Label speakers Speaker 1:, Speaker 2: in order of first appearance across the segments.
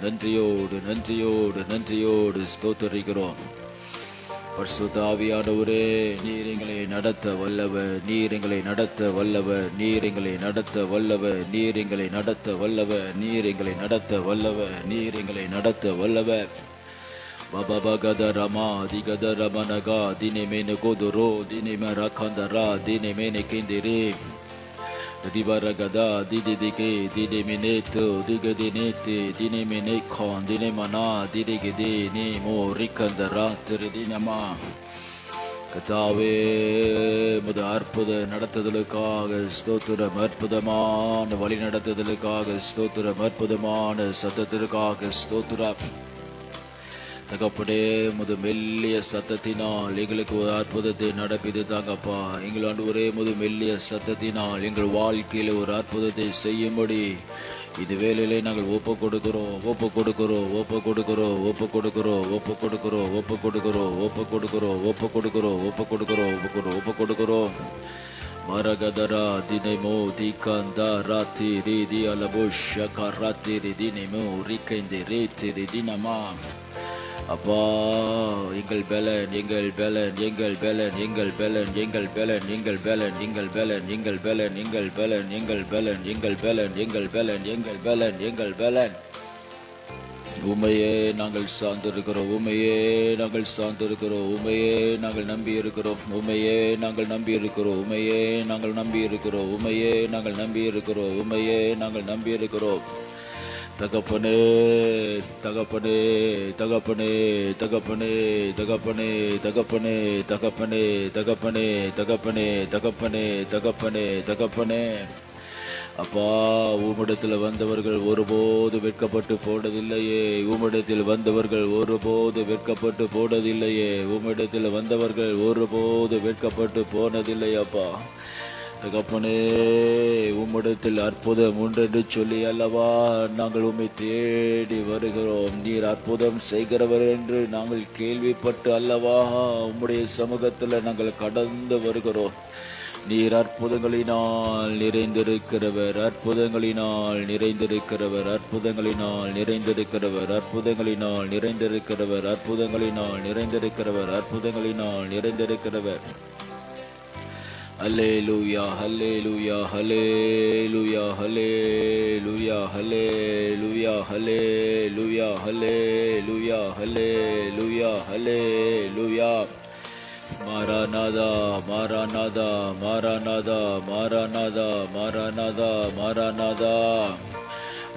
Speaker 1: நன்றியோடு நன்றியோடு நன்றியோடு ஸ்தோத்தரிக்கிறோம். பரிசுத்த ஆவியானவரே, நீர் எங்களை நடத்த வல்லவர், நீர் எங்களை நடத்த வல்லவர், நீர் எங்களை நடத்த வல்லவர், நீர் எங்களை நடத்த வல்லவர், நீர் எங்களை நடத்த வல்லவர், நீர் எங்களை நடத்த வல்லவர். பபகத ரமா திகத ரமனகா தினே மேனு கோதுரோ தினே மரகந்தரா தினே மேனே கிந்திரே Dibaragada, Didike, Didiminete, Digadinete, Diniminekon, Dinimana, Didigide, Nemo, Rikandara, Tridinama. கதாவே முத அற்புத நடத்துதலுக்காக ஸ்தோத்திரம், அற்புதமான வழி நடத்துதலுக்காக ஸ்தோத்திரம், அற்புதமான சத்தத்திற்காக ஸ்தோத்திரம். தகப்படே, முது மெல்லிய சத்தத்தினால் எங்களுக்கு ஒரு அற்புதத்தை நடப்பிது தாங்கப்பா. எங்கள் ஆண்டவரே, முது மெல்லிய சத்தத்தினால் எங்கள் வாழ்க்கையில் ஒரு அற்புதத்தை செய்யும்படி இது வேலையிலே நாங்கள் ஒப்பு கொடுக்கிறோம், ஒப்பு கொடுக்கிறோம், ஒப்பு கொடுக்கிறோம், ஒப்பு கொடுக்கிறோம், ஒப்பு கொடுக்கிறோம், ஒப்பு கொடுக்கிறோம், ஒப்பு கொடுக்கிறோம், ஒப்பு கொடுக்கிறோம், ஒப்பு கொடுக்கிறோம், ஒப்பு கொடுக்கிறோம். மரகதரா தினைமோ திகந்தா ராத்தி ரீதி அலபுஷ கராத்தி ரிதினைமோ ரிக்கைந்து ரேத்தி ரிதினமா. அப்பா, எங்கள் பலன், எங்கள் பலன், எங்கள் பலன், எங்கள் பலன், எங்கள் பலன், எங்கள் பலன், எங்கள் பலன், எங்கள் பலன், எங்கள் பலன், எங்கள் பலன், எங்கள் பலன், எங்கள் பலன், எங்கள் பலன், எங்கள் பலன். உமையே நாங்கள் சார்ந்திருக்கிறோம், உமையே நாங்கள் சார்ந்திருக்கிறோம், உமையே நாங்கள் நம்பி இருக்கிறோம், உமையே நாங்கள் நம்பி இருக்கிறோம், உமையே நாங்கள் நம்பி இருக்கிறோம், உமையே நாங்கள் நம்பி இருக்கிறோம், உமையே நாங்கள் நம்பி இருக்கிறோம். தகப்பனே, தகப்பனே, தகப்பனே, தகப்பனே, தகப்பனே, தகப்பனே, தகப்பனே, தகப்பனே, தகப்பனே, தகப்பனே, தகப்பனே, தகப்பனே. அப்பா, உம்மிடத்தில் வந்தவர்கள் ஒருபோது வெட்கப்பட்டு போனதில்லையே, உம்மிடத்தில் வந்தவர்கள் ஒருபோது வெட்கப்பட்டு போனதில்லையே, உம்மிடத்தில் வந்தவர்கள் ஒருபோது வெட்கப்பட்டு போனதில்லை. அப்பா தகப்பனே, உம்மிடத்தில் அற்புதம் உண்டென்று சொல்லி அல்லவா நாங்கள் உம்மை தேடி வருகிறோம். நீர் அற்புதம் செய்கிறவர் என்று நாங்கள் கேள்விப்பட்டு அல்லவா உம்முடைய சமூகத்தில் நாங்கள் கடந்து வருகிறோம். நீர் அற்புதங்களினால் நிறைந்திருக்கிறவர், அற்புதங்களினால் நிறைந்திருக்கிறவர், அற்புதங்களினால் நிறைந்திருக்கிறவர், அற்புதங்களினால் நிறைந்திருக்கிறவர், அற்புதங்களினால் நிறைந்திருக்கிறவர், அற்புதங்களினால் நிறைந்திருக்கிறவர். Hallelujah, hallelujah, hallelujah, hallelujah, hallelujah, hallelujah, hallelujah, hallelujah, hallelujah. Maranatha, Maranatha, Maranatha, Maranatha, Maranatha, Maranatha.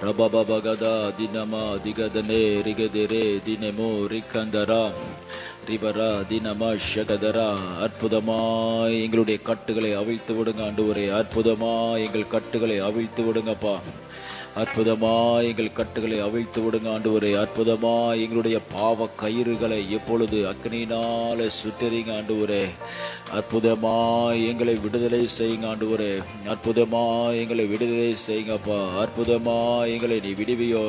Speaker 1: Rabababagada, Dinama, Digadane, Rigadere, Dinemo, Rikandara. ரிபரா தினமா ஷகதரா. அற்புதமாய் எங்களுடைய கட்டுகளை அவிழ்த்து விடுங்க ஆண்டவரே, அற்புதமாய் எங்கள் கட்டுகளை அவிழ்த்து விடுங்கப்பா, அற்புதமாய் எங்கள் கட்டுகளை அவிழ்த்து விடுங்க ஆண்டவரே, அற்புதமாய் எங்களுடைய பாவ கயிறுகளை எப்பொழுது அக்னியினால சுட்டறிங்க ஆண்டவரே, அற்புதமாய் எங்களை விடுதலை செய்யுங்க ஆண்டவரே, அற்புதமாய் எங்களை விடுதலை செய்யுங்கப்பா, அற்புதமாய் எங்களை நீ விடுவியோ,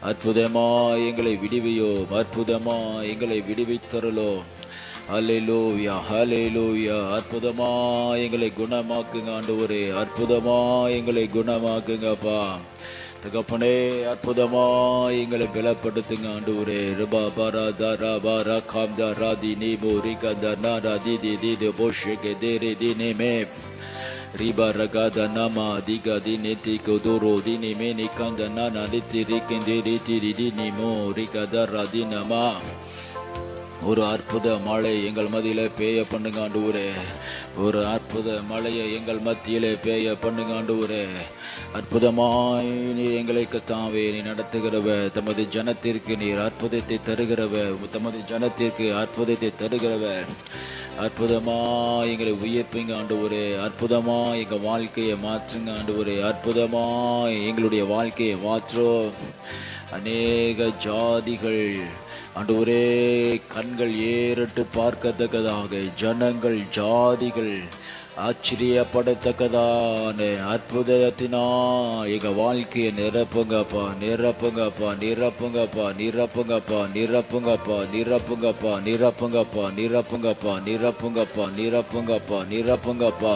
Speaker 1: அற்புதமாய் எங்களை விடுவியோ, அற்புதமாய் எங்களை விடுவித்தருளோ. ஹல்லேலூயா, ஹல்லேலூயா. அற்புதமாய் எங்களை குணமாக்குங்க ஆண்டவரே, அற்புதமாய் எங்களை குணமாக்குங்கப்பா தகப்பனே, அற்புதமாய் எங்களை பலப்படுத்துங்க ஆண்டவரே. ரபா பரா தரா பாரா காம் தரா தி நீபோ ரிகா தனா தி தி தி தி போஷே தேரே தி நேமே Riba ragada nama diga dineti kodoro dini meni kanda nana diti rikindiri tiri dini mo rigada radinama. ஒரு அற்புத மழை எங்கள் மத்தியிலே பேய பண்ணுங்க ஆண்டவரே, ஒரு அற்புத மழையை எங்கள் மத்தியிலே பேய பண்ணுங்க ஆண்டவரே. அற்புதமாய் நீர் எங்களை கத்தாவே நீ நடத்துகிறவ, தமது ஜனத்திற்கு நீர் அற்புதத்தை தருகிறவ, தமது ஜனத்திற்கு அற்புதத்தை தருகிறவ. அற்புதமாய் எங்களை உயிர்ப்பிங்க ஆண்டவரே, அற்புதமாய் எங்க வாழ்க்கையை மாற்றுங்க ஆண்டவரே, அற்புதமாய் எங்களுடைய வாழ்க்கையை மாற்றோம். அநேக ஜாதிகள் ஆண்டவரே கண்கள் ஏறிட்டு பார்க்கத்தக்கதாக, ஜனங்கள் ஜாதிகள் ஆச்சரியப்படத்தக்கதான அற்புதத்தினா எங்க வாழ்க்கையை நிரப்புங்கப்பா, நிரப்புங்கப்பா, நிரப்புங்கப்பா, நிரப்புங்கப்பா, நிரப்புங்கப்பா, நிரப்புங்கப்பா, நிரப்புங்கப்பா, நிரப்புங்கப்பா, நிரப்புங்கப்பா, நிரப்புங்கப்பா, நிரப்புங்கப்பா.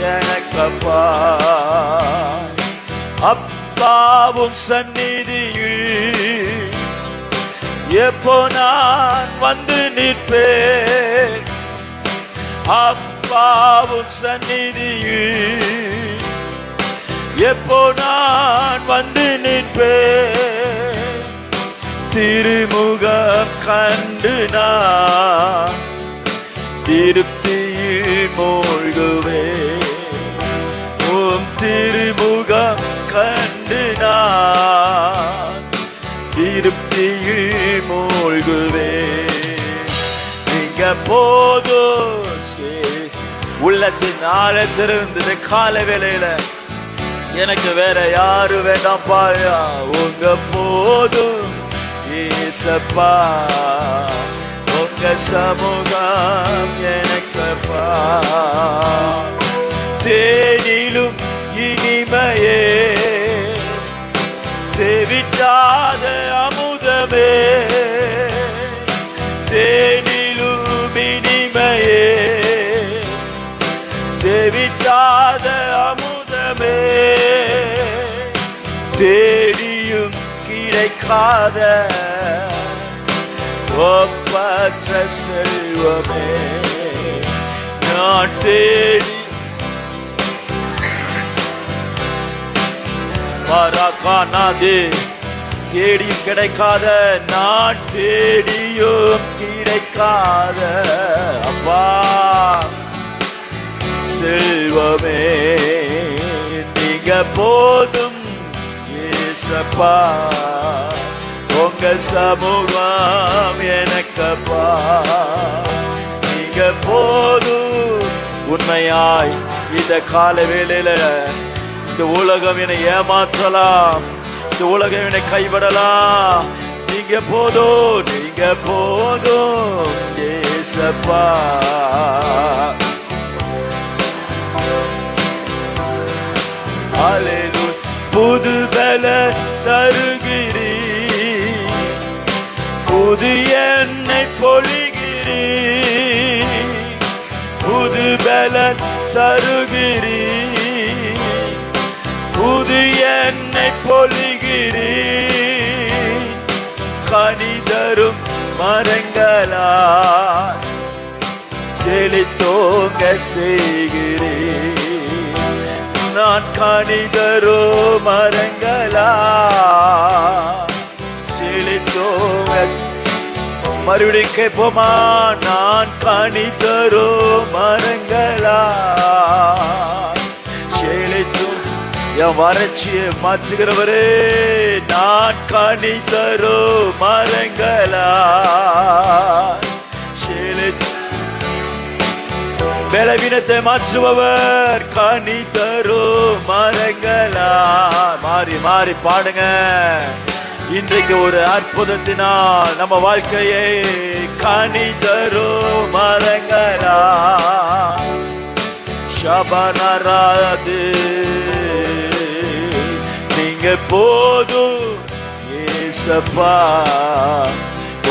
Speaker 1: எனக்கப்பா. அப்பாவும் சந்நிதியில் எப்போ நான் வந்து நிற்பேன். அப்பாவும் சந்நிதியில் எப்போ நான் வந்து நிற்பேன். திருமுகம் கண்டு நான் திருப்தியில் மூழ்குவேன். உம் திருமுகம் கண்டு நான் திருப்தியில் மூழ்குவேன். நீங்க போதும். உள்ளத்தின் ஆழத்திலிருந்து கால வேளையில எனக்கு வேற யாரு வேண்டாம் பாயா. உங்க போதும் ஏசப்பா. உங்க சமூகம் எனக்கப்பா. தேனிலும் இனிமையே தேவிட்டாத அமுதமே. தேனிலும் இனிமையே தேவிட்டாத அமுதமே. தேடியும் கிடைக்காத ஒப்பற்ற செல்வமே. நான் தேடி பராக்கானாதே. தேடியும் கிடைக்காத, நான் தேடியும் கிடைக்காத அப்பா செல்வமே. நீங்க போதும் ஏசப்பா. உங்க சமூகம் எனக்கப்பா. நீங்க போதும். உண்மையாய் இந்த கால வேளையில இந்த உலகம் என்னை ஏமாற்றலாம், இந்த உலகம் என்னை கைவிடலாம். நீங்க போதும், நீங்க போதும் ஏசப்பா. புது பல தருகிறீர், புது எண்ணெய் பொழிகிறீர். புது பல தருகிறீர், புது எண்ணெய் பொழிகிறீர். கனி தரும் மரங்களாய் செழித்தோங்க செய்கிறீர். நான் கனிதரோ மரங்களா செழித்தோங்க. மறுபடியும் கேட்போமா? நான் கனிதரோ மரங்களா செழித்தும். என் வறட்சியை மாற்றுகிறவரே, நான் கனிதரோ மரங்களா செழித்து. பலவீனத்தை மாற்றுபவர் கனி தரும் மரங்களா. மாறி மாறி பாடுங்க. இன்றைக்கு ஒரு அற்புதத்தினால் நம்ம வாழ்க்கையை கனி தரும் மரங்களா. ஷபனராது நீங்க போதும் ஏசப்பா.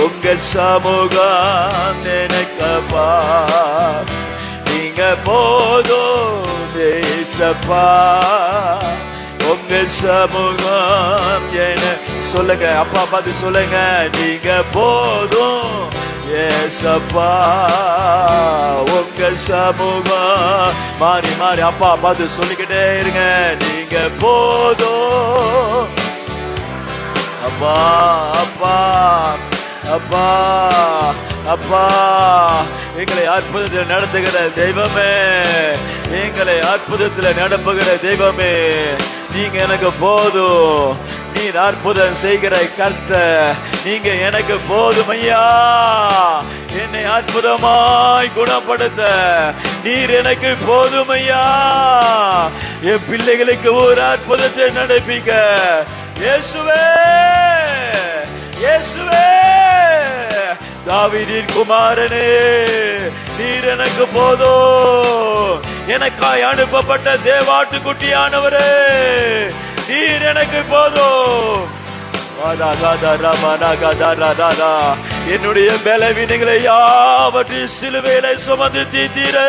Speaker 1: உங்க சமூகம் எனக்கப்பா. நீங்க போதும் ஏசப்பா. உங்க சமூகம் என சொல்லுங்க. அப்பா பார்த்து சொல்லுங்க. நீங்க போதும் ஏசப்பா. உங்க சமூகம். மாறி மாறி அப்பா பார்த்து சொல்லிக்கிட்டே இருங்க. நீங்க போதும் அப்பா. அப்பா அப்பா அப்பா. எங்களை அற்புதத்தில் நடத்துகிற தெய்வமே, எங்களை அற்புதத்தில் நடப்புகிற தெய்வமே, நீங்க எனக்கு போதும். நீர் அற்புதம் செய்கிற கர்த்தர், நீங்க எனக்கு போதும் ஐயா. என்னை அற்புதமாய் குணப்படுத்த நீர் எனக்கு போதும் ஐயா. என் பிள்ளைகளுக்கு ஒரு அற்புதத்தை நடப்பிக்க இயேசுவே, இயேசுவே. தாவீதின் குமாரனே, நீர் எனக்கு போதும். எனக்காய் அனுப்பப்பட்ட தேவாட்டு குட்டியானவரே, நீர் எனக்கு போதும். என்னுடைய பலவீனங்களை யாவற்றையும் சிலுவையிலே சுமந்து தீர்த்தீரே.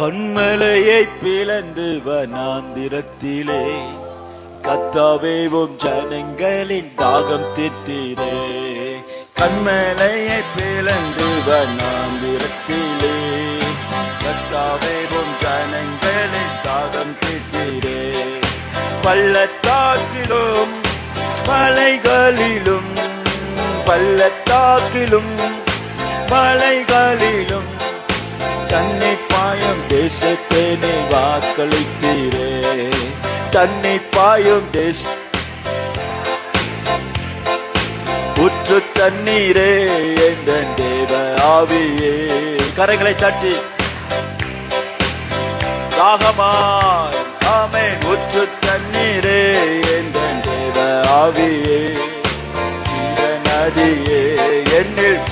Speaker 1: கண்மலையை பிளந்து வனாந்திரத்திலே கர்த்தாவே உம் ஜனங்களின் தாகம் தீர்த்தீரே. கண்மலையை பிளந்து வனாந்திரத்திலே கர்த்தாவே உம் ஜனங்களின் தாகம் தீர்த்தீரே. பள்ளத்தாக்கிலும் மலைகளிலும் பள்ளத்தாக்கிலும் மலைகளிலும் தன்னை பாயும் தேசத்தை நீ வாக்களித்தீரே. தன்னை பாயும் தேச உற்று தண்ணீரே என்ற தேவ ஆவியே. கரங்களை தட்டி தாகமாய் ஆமென். உற்று தண்ணீரே என்ற தேவ ஆவியே. ஜீவ நதியே என்னில்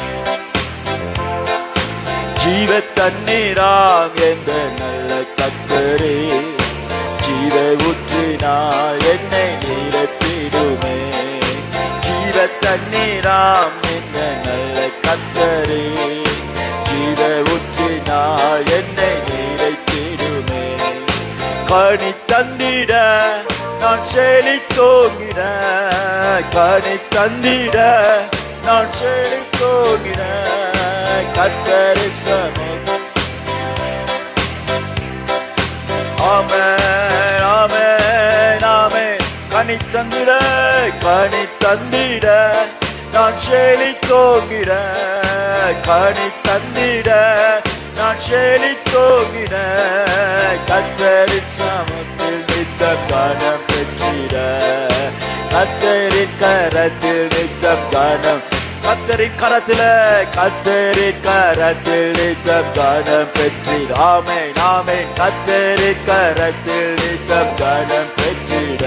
Speaker 1: ஜீவ தண்ணீராம் என்ற நல்ல கர்த்தரே. ஜீவ ஊற்றினாய் என்னை நீரத்திடுமே. ஜீவ தண்ணீராம் என்ற நல்ல கர்த்தரே. ஜீவ ஊற்றினாய் என்னை நீரத்திடுமே. கனி தந்திட நான் செழித்தோங்கிட. கனி தந்திட நான் செழித்தோங்கிட. கர்த்தரின் சமூகம் ஆமென் ஆமென் ஆமென். கனி தந்திட கனி தந்திட நான் செழித்தோங்கிட. கனி தந்திட நான் செழித்தோங்கிட. கர்த்தரின் சமூகத்தில் நித்தம் கனம் பெற்றிட. கர்த்தரின் கரத்தில் நித்தம் கனம். கர்த்தரின் கரத்தில கர்த்தரின் கரத்தில் நித்தம் கனம் பெற்றிட. ஆமென் ஆமென். கர்த்தரின் கரத்தில் நித்தம் கனம் பெற்றிட.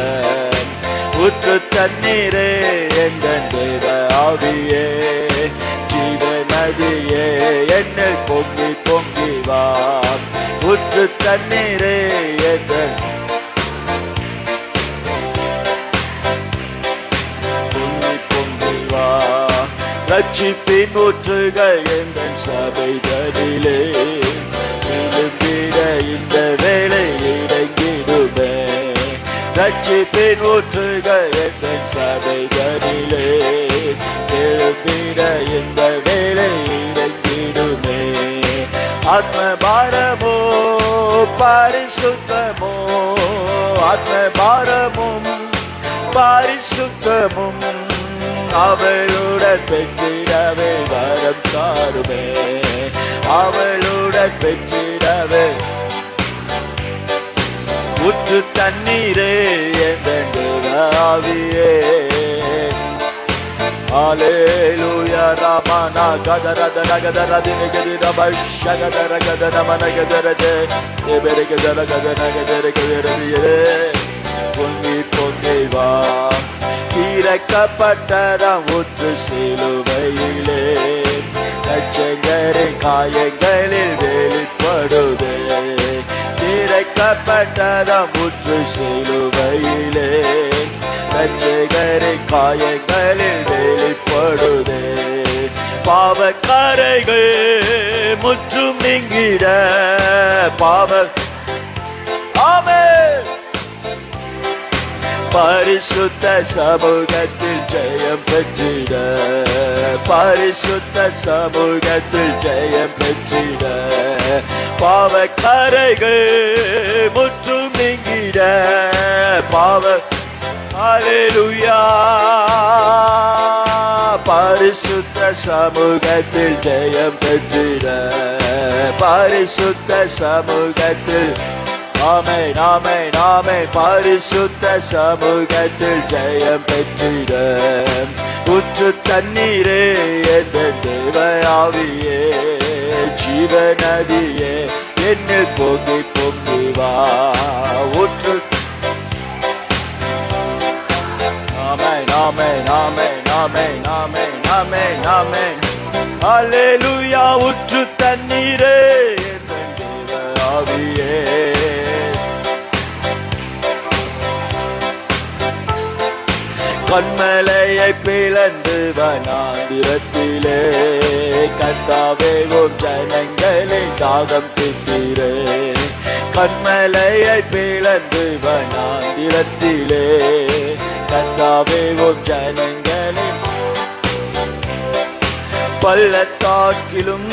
Speaker 1: ஊற்று தண்ணீரே எங்கள் தேவ ஆவியே. ஜீவ நதியே என்னில் பொங்கி பொங்கி வா. ஊற்று தண்ணீரே எங்கள் பொங்கி பொங்கி வா. ரட்சிப்பின் ஊற்றுகள் எங்கள் சபைகளிலே விழும்பிட இந்த வேளை இறங்கிடுமே. ரட்சிப்பின் ஊற்றுகள் எங்கள் சபைகளிலே விழும்பிட இந்த வேளை இறங்கிடுமே. ஆத்ம பாரமோ பரிசுத்தமோ. ஆத்ம பாரமும் பரிசுத்தமும் அவளுடன் பெற்றிடவே வரம் தாருமே. அவளுடன் பெற்றிடவே ஊற்று தண்ணீரே என்ற ஆவியே. ஹல்லேலூயா. ராமனா கதரத நகதரதின கதிரப ஷகதர கதன மனகதரதே. தேவரகதர கதன கதரகதரதியே. பொங்கி பொங்கி வா. திறக்கப்பட்டதாம் ஊற்று சிலுவையிலே லட்சங்களின் காயங்களில் வெளிப்படுதே. திறக்கப்பட்டதாம் ஊற்று சிலுவையிலே லட்சங்களின் காயங்களில் வெளிப்படுதே. பாவக்காரைகள் முற்றும் நீங்கிட. பாவ ஆமென். பரிசுத்த சமூகத்தில் ஜெயம் பெற்றிட. பரிசுத்த சமூகத்தில் ஜெயம் பெற்றிட. பாவக்கரைகள் முற்றும் நீங்கிட. பாவ ஹல்லேலூயா. பரிசுத்த சமூகத்தில் ஜெயம் பெற்றிட. பரிசுத்த சமூகத்தில் ஆமென் ஆமென் ஆமென். பரிசுத்த சமூகத்தில் ஜெயம் பெற்றிட. ஊற்று தண்ணீரே என்ற தேவ ஆவியே. ஜீவ நதியே என்னில் பொங்கி பொங்கி வா. ஊற்று ஆமென் ஆமென் ஆமென் ஆமென் ஆமென் ஆமென் ஆமென். ஹல்லேலூயா. ஊற்று தண்ணீரே என்ற தேவ ஆவியே. கண்மலையை பிளந்து வனாந்திரத்திலே கர்த்தாவே உம் ஜனங்களின் தாகம் தீர்த்தீரே. கண்மலையை பிளந்து வனாந்திரத்திலே கர்த்தாவே உம் ஜனங்களின் பள்ளத்தாக்கிலும்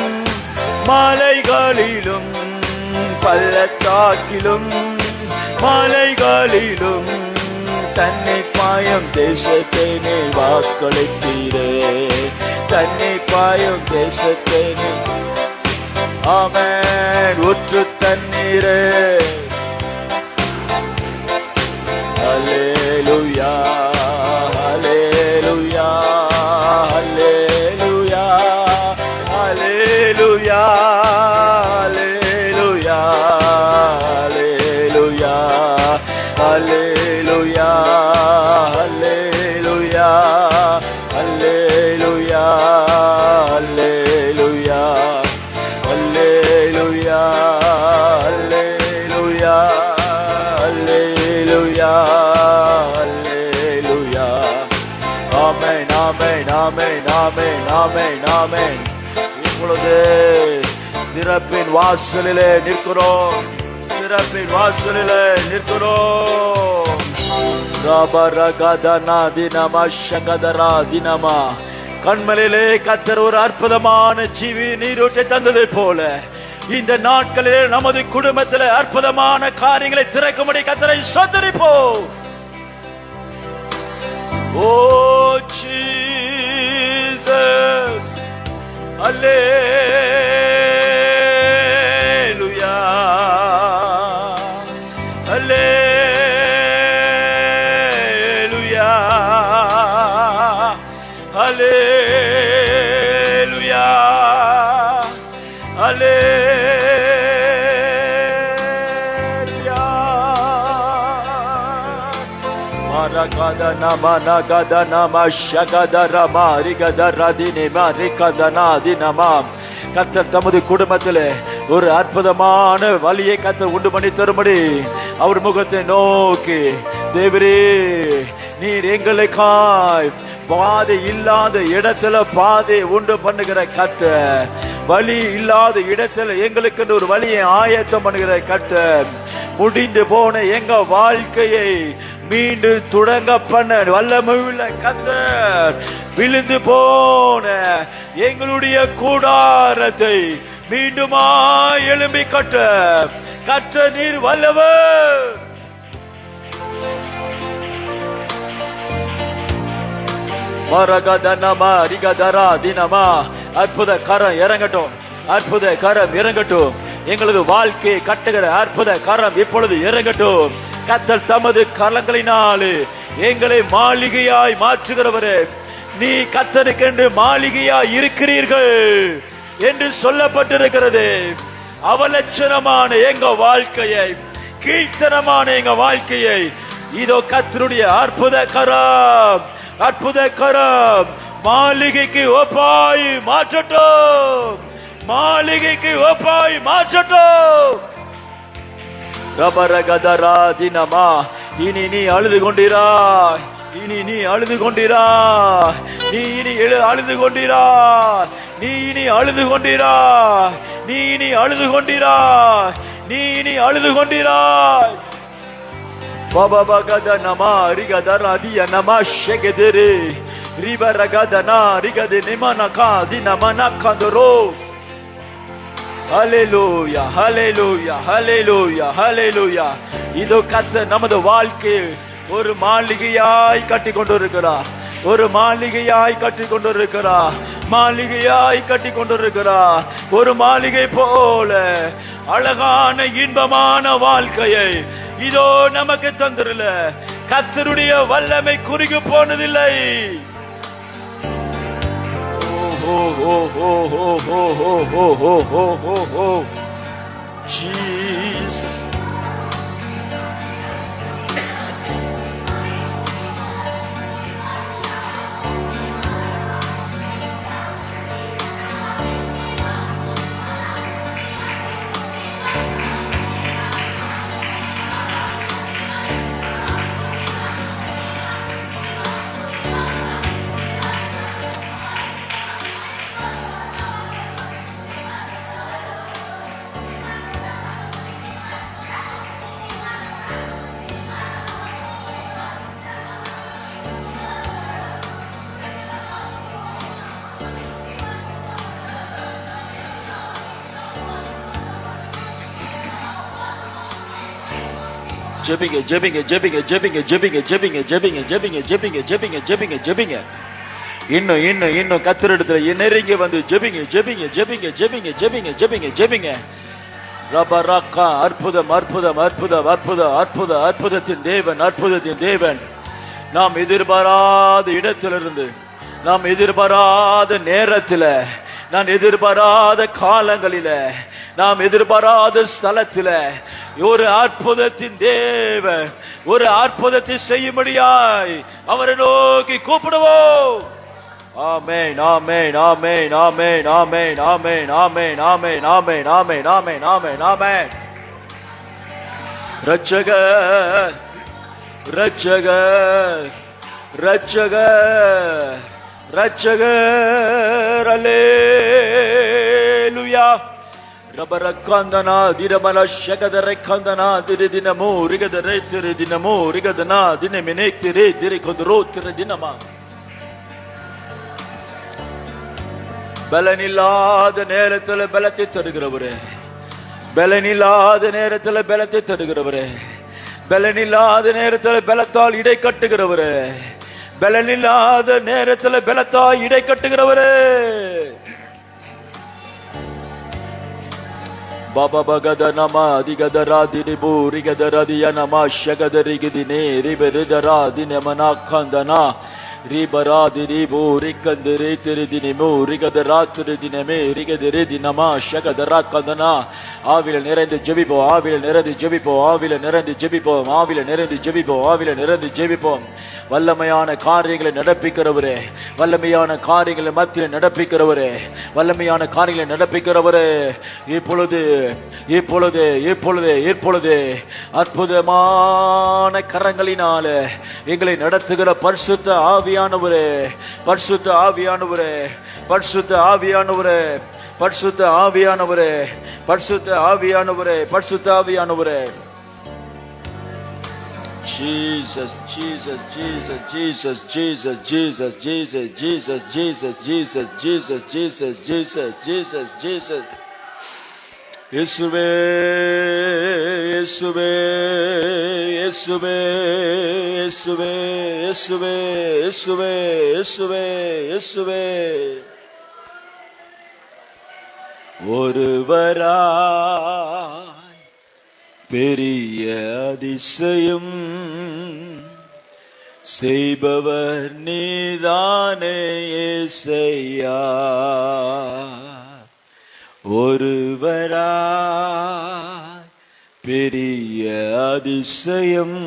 Speaker 1: மலைகளிலும் பள்ளத்தாக்கிலும் மலைகளிலும் தண்ணீர் பாயும் தேசத்தை நீ வாக்களித்தீரே. தண்ணீர் பாயும் தேசத்தை நீ ஆமென் ஊற்று தண்ணீரே. அல்லேலூயா அல்லேலூயா அல்லேலூயா அல்லேலூயா அல்லேலூயா அல்லேலூயா அல்லேலூயா அல்லேலூயா அல்லேலூயா அல்லேலூயா அல்லேலூயா அல்லேலூயா அல்லேலூயா. ஆமென் ஆமென் ஆமென் ஆமென் ஆமென் ஆமென். இப்பொழுது திறப்பின் வாசலிலே நிற்கிறோம். திறப்பின் வாசலிலே நிற்கிறோம். ரபரகதனா தினமா ஷகதரா தினமா. கண்மலையிலே கர்த்தர் ஒரு அற்புதமான ஜீவி நீரூற்றை தந்ததை போல இந்த நாட்களிலே நமது குடும்பத்தில் அற்புதமான காரியங்களை திறக்கும்படி கர்த்தரை ஸ்தோத்திரிப்போம். ஓ ஜீசஸ் அல்லேலூயா அல்லேலூயா அல்லேலூயா அல்லேலூயா. மரகதனா மனகதனா மஷகதரா மாரிகதரா தினமா ரிகதனா தினமா. கர்த்தர் தமது குடும்பத்தில் ஒரு அற்புதமான வழியை கர்த்தர் உண்டு பண்ணி தரும்படி அவர் முகத்தை நோக்கி, தேவரே நீர் எங்களுக்காய் பாதை இல்லாத இடத்துல பாதை உண்டு பண்ணுகிற கர்த்தர், வழி இல்லாத இடத்துல எங்களுக்கு ஒரு வழியை ஆயத்தம் பண்ணுகிற கர்த்தர், முடிந்து போன எங்க வாழ்க்கையை மீண்டும் தொடங்க பண்ண வல்லமையுள்ள கர்த்தர், விழுந்து போன எங்களுடைய கூடாரத்தை மீண்டுமா எழும்பி கட்ட கர்த்தர் நீர் வல்லவர். மரகதனமா ரிகதரா தினமா. அற்புத கரம் இறங்கட்டும், அற்புத கரம் இறங்கட்டும். எங்களது வாழ்க்கையை கட்டுகிற அற்புத கரம் இப்பொழுது இறங்கட்டும். கர்த்தர் தமது கரங்களினாலே எங்களை மாளிகையாய் மாற்றுகிறவரே, நீ கர்த்தருக்கென்று மாளிகையாய் இருக்கிறீர்கள் என்று சொல்லப்பட்டிருக்கிறது. அவலட்சணமான எங்க வாழ்க்கையை, கீழ்த்தனமான எங்க வாழ்க்கையை இதோ கர்த்தருடைய அற்புத கரம், அற்புத கரம் மாளிகைக்கு ஒப்பாய் மாற்றட்டும், மாளிகைக்கு ஒப்பாய் மாற்றட்டும். ரபரகதரா தினமா. இனி நீ அழுது கொண்டிராய், இனி நீ அழுது கொண்டிராய், நீ இனி அழுது கொண்டிராய், நீ இனி அழுது கொண்டிராய், நீ இனி அழுது கொண்டிராய், நீ இனி அழுது கொண்டிராய். பபபகதனமா ரிகதரா தியனமா ஷெகதரே ரிபரகதனா ரிகதே நிமனகா தினமனகதரோ. ஹல்லேலூயா ஹல்லேலூயா ஹல்லேலூயா ஹல்லேலூயா. இதோ கர்த்தர் நமது வாழ்க்கையை ஒரு மாளிகையாய் கட்டி கொண்டிருக்கிறார், ஒரு மாளிகையாய் கட்டி கொண்டிருக்கிறார், மாளிகையாய் கட்டி கொண்டிருக்கிறார். ஒரு மாளிகை போல அழகான இன்பமான வாழ்க்கையை இதோ நமக்கு தந்துருல. கர்த்தருடைய வல்லமை குறுகி போனதில்லை. Jesus. ஜெபிங்க ஜெபிங்க ஜெபிங்க ஜெபிங்க ஜெபிங்க ஜெபிங்க ஜெபிங்க ஜெபிங்க ஜெபிங்க ஜெபிங்க ஜெபிங்க ஜெபிங்க இன்னும் இன்னும் இன்னும் கத்திரிடத்துல நெருங்கி வந்து ஜெபிங்க ஜெபிங்க ஜெபிங்க ஜெபிங்க ஜெபிங்க ஜெபிங்க ஜெபிங்க. ரபரக்கா அற்புதம் அற்புதம் அற்புதம் அற்புதம் அற்புதம் அற்புதத்தின் தேவன் அற்புதத்தின் தேவன். நாம் எதிர்பாராத இடத்திலிருந்து, நாம் எதிர்பாராத நேரத்தில், நான் எதிர்பாராத காலங்களில, நாம் எதிர்பாராத ஸ்தலத்தில் ஒரு அற்புதத்தின் தேவன் ஒரு அற்புதத்தை செய்யும்படியாய் அவரை நோக்கி கூப்பிடுவோம். ஆமென் ஆமென் ஆமென் ஆமென் ஆமென் ஆமென் ஆமென் ஆமென் ஆமென் ஆமென் ஆமென் ஆமென் ஆமென். ரட்சகர் ரட்சகர் ரட்சகர் ரட்சகர் அல்லேலூயா. ரபரக்கந்தனா திரமல ஷகதரை கந்தனா தினமோ ரிகதரை திரு தினமோ ரிகதனா தினமினே திரு திரை கொந்தரோ திரு தினமா. பலனில்லாத நேரத்தில் பலத்தை தருகிறவரே, பலனில்லாத நேரத்தில் பலத்தை தருகிறவரே, பலனில்லாத நேரத்தில் பலத்தால் இடை கட்டுகிறவரே, பலனில்லாத நேரத்தில் பலத்தால் இடை கட்டுகிறவரே. பாபா பகத நமா அதிகதரா திரிபு ரிகதரதிய நமா ஷகதரிகிதினே ரிபரிதரா தினமனா கந்தனா ரிபராதி ரிபு ரிகந்தரே திரிதினிமோ ரிகதரா திரிதினமே ரிகதரே தினமா ஷகதரா கந்தனா. ஆவில நிறைந்து ஜெபிப்போம், ஆவில நிறைந்து ஜெபிப்போம், ஆவில நிறைந்து ஜெபிப்போம், ஆவில நிறைந்து ஜெபிப்போம், ஆவில நிறைந்து ஜெபிப்போம். வல்லமையான காரியங்களை நடப்பிக்கிறவரே, வல்லமையான காரியங்களை மத்தியில் நடப்பிக்கிறவரே, வல்லமையான காரியங்களை நடப்பிக்கிறவரே, இப்பொழுது இப்பொழுது இப்பொழுது இப்பொழுது அற்புதமான கரங்களினால எங்களை நடத்துகிற பரிசுத்த ஆவியானவரே, பரிசுத்த ஆவியானவரே, பரிசுத்த ஆவியானவரே, பரிசுத்த ஆவியானவரே, பரிசுத்த ஆவியானவரே, பரிசுத்த ஆவியானவரே. Jesus, Jesus, Jesus, Jesus, Jesus, Jesus, Jesus, Jesus, Jesus, Jesus, Jesus, Jesus, Jesus, Jesus, Jesus. இயேசுவே இயேசுவே இயேசுவே இயேசுவே இயேசுவே இயேசுவே இயேசுவே இயேசுவே. ஒருவராய் பெரிய அதிசயம் செய்பவர் நீதானே இயேசையா. ஒருவராய் பெரிய அதிசயம்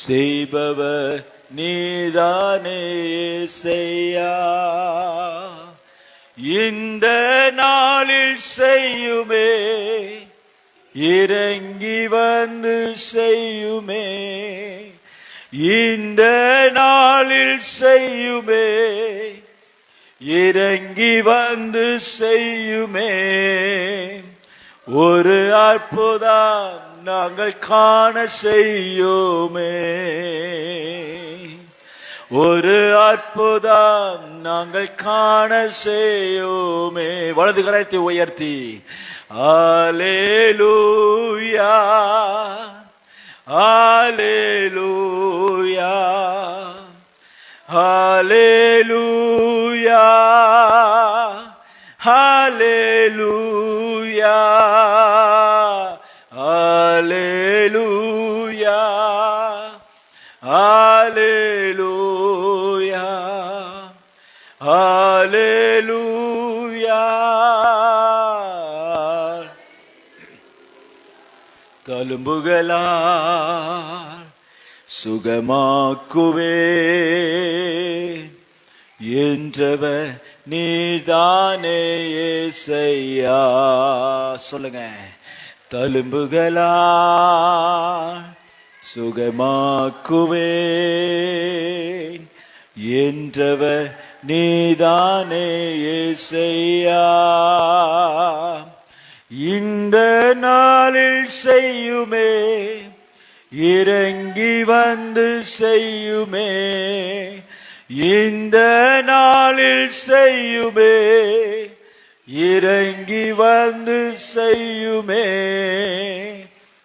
Speaker 1: செய்பவர் நீதானே இயேசையா. இந்த நாளில் செய்யுமே, இறங்கி வந்து செய்யுமே, இந்த நாளில் செய்யுமே, இறங்கி வந்து செய்யுமே. ஒரு அற்புதம் நாங்கள் காண செய்யுமே, ஒரு அற்புதம் நாங்கள் காண செய்யுமே. வலது கரத்தை உயர்த்தி அல்லேலூயா அல்லேலூயா அல்லேலூயா அல்லேலூயா அல்லேலூயா அல்லேலூயா அல்லேலூயா. தழும்புகளால் சுகமாக்குவே என்றவர் நீதானே இயேசையா. சொல்லுங்க. தழும்புகளால் சுகமாக்குவே என்றவர் நீதானே இயேசையா. இந்த நாளில் செய்யுமே, இறங்கி வந்து செய்யுமே, இந்த நாளில் செய்யுமே, இறங்கி வந்து செய்யுமே.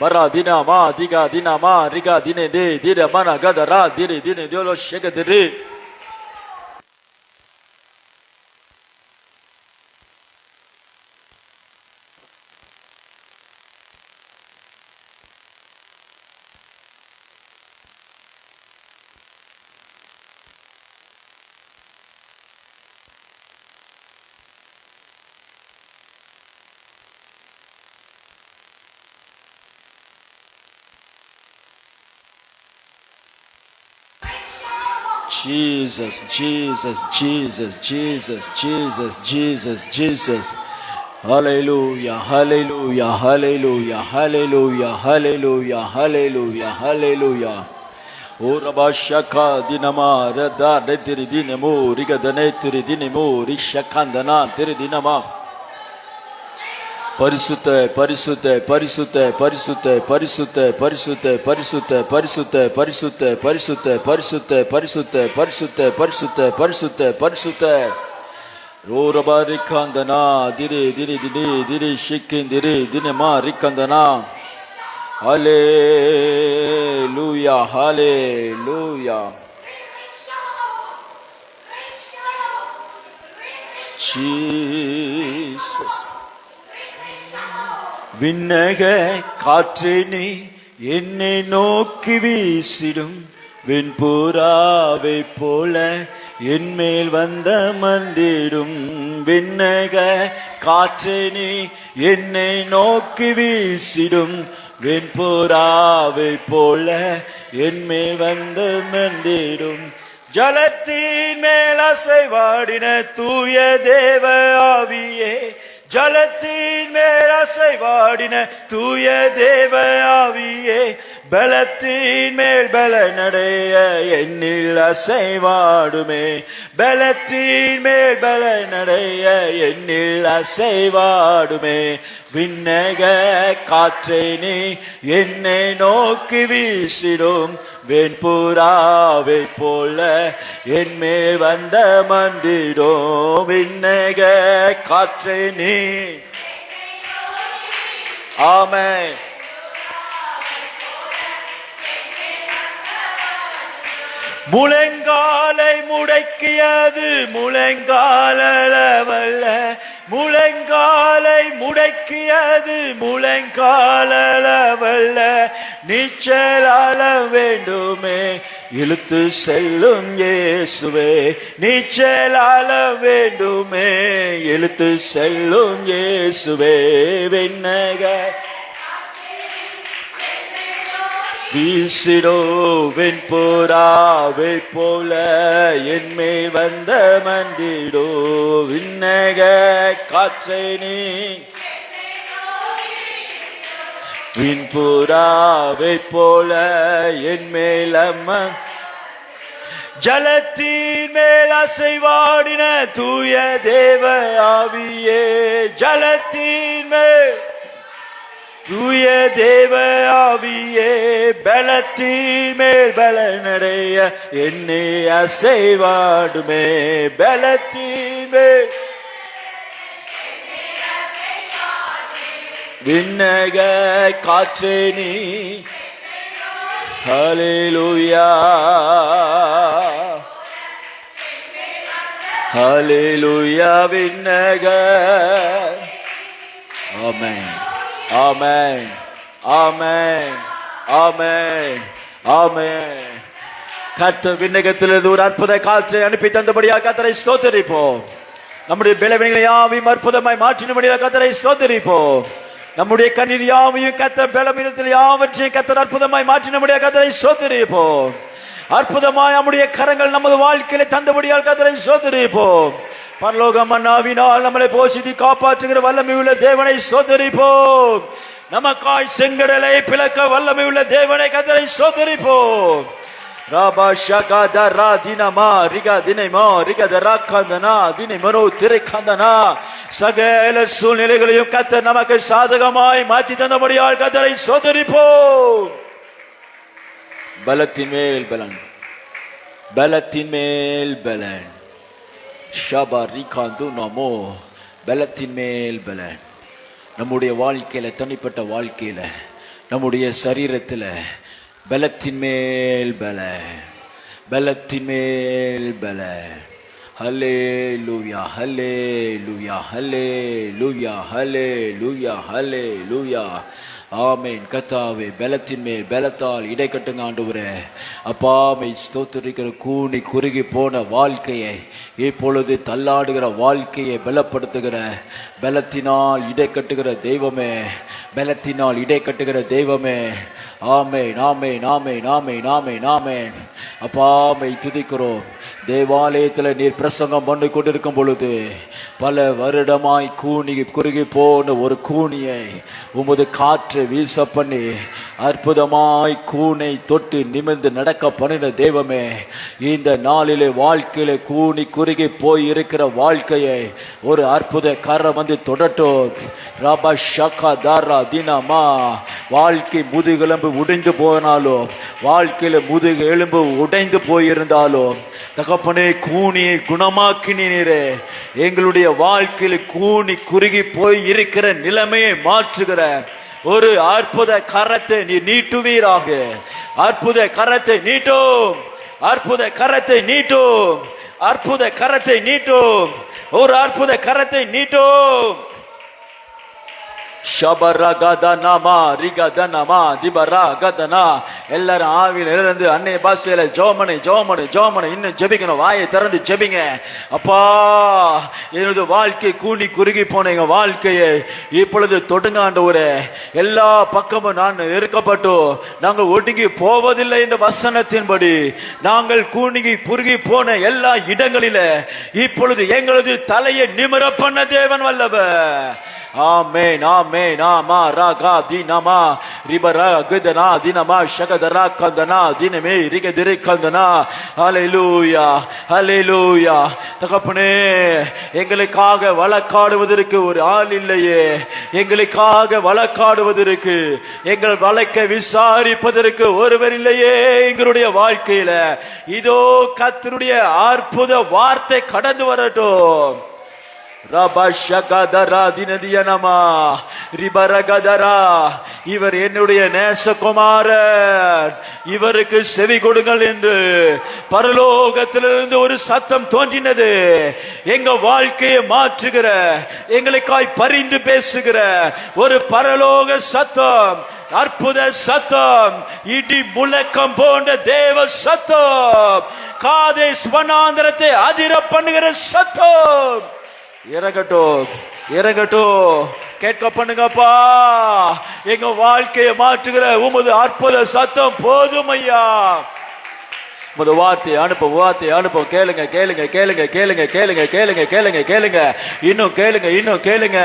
Speaker 1: bara dinama diga dinama riga dine de dire mana gadara dire dine diolo shegadere. Jesus, Jesus, Jesus, Jesus, Jesus, Jesus, Jesus. Hallelujah, hallelujah, hallelujah, hallelujah, hallelujah, hallelujah, hallelujah. Urabashaka dinama rada rediri dinamo rigadanetiri dinamo rishakandana tiri dinama. பரிசுத்த பரிசுத்த பரிசுத்த பரிசுத்த பரிசுத்த பரிசுத்த பரிசுத்த பரிசுத்த பரிசுத்த பரிசுத்த பரிசுத்த பரிசுத்த பரிசுத்த பரிசுத்த பரிசுத்த பரிசுத்த ரோரபா ரிக்கந்தனா திரி திரி திரி திரி ஷிக்கிந்திரி தினமா ரிக்கந்தனா. ஹல்லேலூயா ஹல்லேலூயா. ஜீசஸ். விண்ணக காற்றே நீ என்னை நோக்கி வீசிடும் வெண்புறாவை போல என்மேல் வந்த மந்திடும். விண்ணக காற்றே நீ என்னை நோக்கி வீசிடும் வெண்புறாவை போல என்மேல் வந்த மந்திடும். ஜலத்தின் மேல் அசைவாடின தூய தேவ ஆவியே, ஜலத்தின் மேல் அசைவாடின தூய தேவ ஆவியே, பலத்தின் மேல் பலனடைய என்னில் அசைவாடுமே. பலத்தின் மேல் பலனடைய என்னில் அசைவாடுமே. விண்ணக காற்றை நீ என்னை நோக்கி வீசிடும் வெண்புறாவை போல என்மேல் வந்த மந்திடும். விண்ணக காற்றை நீ. ஆமென். முழங்காலை முடக்கியது முழங்காலவல்ல, முழங்காலை முடக்கியது முழங்காலவல்ல. நீச்சலால வேண்டுமே இழுத்து செல்லும் இயேசுவே, நீச்சலால வேண்டுமே இழுத்து செல்லும் இயேசுவே. விண்ணக வீசிடோ வெண்புறாவை போல என்மேல் வந்த மந்திடோ. விண்ணக காற்றை நீ விண்புறாவை போல என்மேல் ஜலத்தின் மேல் அசைவாடின தூய தேவ ஆவியே, ஜலத்தின் மேல் தூய தேவ ஆவியே, பலத்தின் மேல் பலனடைய என்னை அசைவாடுமே. பலத்தின் மேல் விண்ணக காற்றே நீ. ஹல்லேலூயா ஹல்லேலூயா. விண்ணக. ஆமென் ஆமென் ஆமென் ஆமென் ஆமென். கர்த்தர் விண்ணகத்திலிருந்து ஒரு அற்புத காற்றை அனுப்பி தந்தபடியாக கர்த்தரை ஸ்தோத்திரிப்போம். நம்முடைய பலவீனங்களை யாவையும் அற்புதமாய் மாற்றினபடியாக கர்த்தரை ஸ்தோத்திரிப்போம். நம்முடைய கண்ணீர் யாவையும் கர்த்தர் பலவீனத்தில் யாவற்றையும் கர்த்தர் அற்புதமாய் மாற்றினபடியாக கர்த்தரை ஸ்தோத்திரிப்போம். அற்புதமாய் நம்முடைய கரங்கள் நமது வாழ்க்கையில தந்தபடியால் கர்த்தரை ஸ்தோத்திரிப்போம். பரலோக மன்னாவினால் நம்மளை போஷித்து காப்பாற்றுகிற வல்லமை உள்ள தேவனை ஸ்தோத்திரிப்போம். நமக்காய் செங்கடலை பிளக்க வல்லமை உள்ள தேவனை கர்த்தரை ஸ்தோத்திரிப்போம். ராபா ஷகா தரா தினமா ரிகா தினைமா ரிகா தரா கந்தனா தினை மனோ திரை கந்தனா. சகல சூழ்நிலைகளையும் கர்த்தர் நமக்கு சாதகமாய் மாற்றி தந்தபடியால் கர்த்தரை ஸ்தோத்திரிப்போம். பலத்தின் மேல் பலன், பலத்தின் மேல் பலன். நமோ பலத்தின் மேல் பலன். நம்முடைய வாழ்க்கையில, தனிப்பட்ட வாழ்க்கையில நம்முடைய சரீரத்தில் பலத்தின் மேல் பல, பலத்தின் மேல் பல. ஹல்லேலூயா, ஹல்லேலூயா, ஹல்லேலூயா, ஹல்லேலூயா, ஹல்லேலூயா. ஆமென். கர்த்தாவே, பலத்தின் மேல் பலத்தால் இடை கட்டுங்க ஆண்டவரே. அப்பாமை ஸ்தோத்திரிக்கிற கூனி குறுகி போன வாழ்க்கையை, இப்பொழுது தள்ளாடுகிற வாழ்க்கையை பலப்படுத்துகிற, பலத்தினால் இடை கட்டுகிற தெய்வமே, பலத்தினால் இடை கட்டுகிற தெய்வமே. ஆமென், ஆமென், ஆமென், ஆமென், ஆமென், ஆமென். அப்பாமை துதிக்கிறோம். தேவாலயத்தில் நீர் பிரசங்கம் பண்ணி கொண்டிருக்கும் பொழுது பல வருடமாய் கூனி குறுகி போன ஒரு கூனியை உமது காற்று வீச பண்ணி அற்புதமாய் கூனை தொட்டு நிமிர்ந்து நடக்க பண்ணின தெய்வமே, இந்த நாளிலே வாழ்க்கையில கூனி குறுகி போய் இருக்கிற வாழ்க்கையை ஒரு அற்புத கரம் வந்து தொடட்டும். ரபா ஷகா தாரா தினமா. வாழ்க்கை முதுகெலும்பு உடைந்து போனாலும், வாழ்க்கையில முதுகு எலும்பு உடைந்து போயிருந்தாலும் தகப்பனே, கூனியை குணமாக்கினீரே. எங்களுடைய வாழ்க்கையில கூனி குறுகி போய் இருக்கிற நிலைமையை மாற்றுகிற ஒரு அற்புத கரத்தை நீ நீட்டுவீராக. அற்புத கரத்தை நீட்டும், அற்புத கரத்தை நீட்டும், அற்புத கரத்தை நீட்டும், ஒரு அற்புத கரத்தை நீட்டும். எல்லாரும் ஆவியில் இருந்து அன்னை பாஷையில ஜோமனை ஜோமனை ஜோமனை இன்னும் ஜெபிக்கணும். வாயை திறந்து ஜெபிங்க. அப்பா, என்னுடைய வாழ்க்கை கூனி குறுகி போன எங்க வாழ்க்கையை இப்பொழுது தொடுங்க ஆண்டவரே. எல்லா பக்கமும் நான் இருக்கப்பட்டோ நாங்கள் ஒடுங்கி போவதில்லை என்ற வசனத்தின்படி நாங்கள் கூனி குறுகி போன எல்லா இடங்களில இப்பொழுது எங்களது தலையை நிமிர பண்ண தேவன் வல்லவர். ஆமென், ஆமென். ஆமா ராகா தினமா ரிபரா கதனா தினமா ஷகதரா கந்தனா தினமே ரிகதிரி கந்தனா. ஹல்லேலூயா, ஹல்லேலூயா. தகப்பனே, எங்களுக்காக வழக்காடுவதற்கு ஒரு ஆள் இல்லையே, எங்களுக்காக வழக்காடுவதற்கு, எங்கள் வழக்கை விசாரிப்பதற்கு ஒருவர் இல்லையே எங்களுடைய வாழ்க்கையில. இதோ கர்த்தருடைய அற்புத வார்த்தை கடந்து வரட்டும். இவர் என்னுடைய நேசகுமாரன், இவருக்கு செவி கொடுங்கள் என்று பரலோகத்திலிருந்து ஒரு சத்தம் தோன்றினது. எங்க வாழ்க்கையை மாற்றுகிற, எங்களுக்காய் பரிந்து பேசுகிற ஒரு பரலோக சத்தம், அற்புத சத்தம், இடி முழக்கம் போன்ற தேவ சத்தம், காதேஸ் வனாந்தரத்தை அதிர பண்ணுகிற சத்தம் இறங்கட்டும், இறங்கட்டும். கேட்க பண்ணுங்கப்பா. எங்க வாழ்க்கையை மாற்றுகிற உமது அற்புத சத்தம் போதும் ஐயா. உமது வார்த்தை அனுப்ப, வார்த்தை அனுப்ப. கேளுங்க, கேளுங்க, கேளுங்க, கேளுங்க, கேளுங்க, கேளுங்க, கேளுங்க, கேளுங்க. இன்னும் கேளுங்க, இன்னும் கேளுங்க.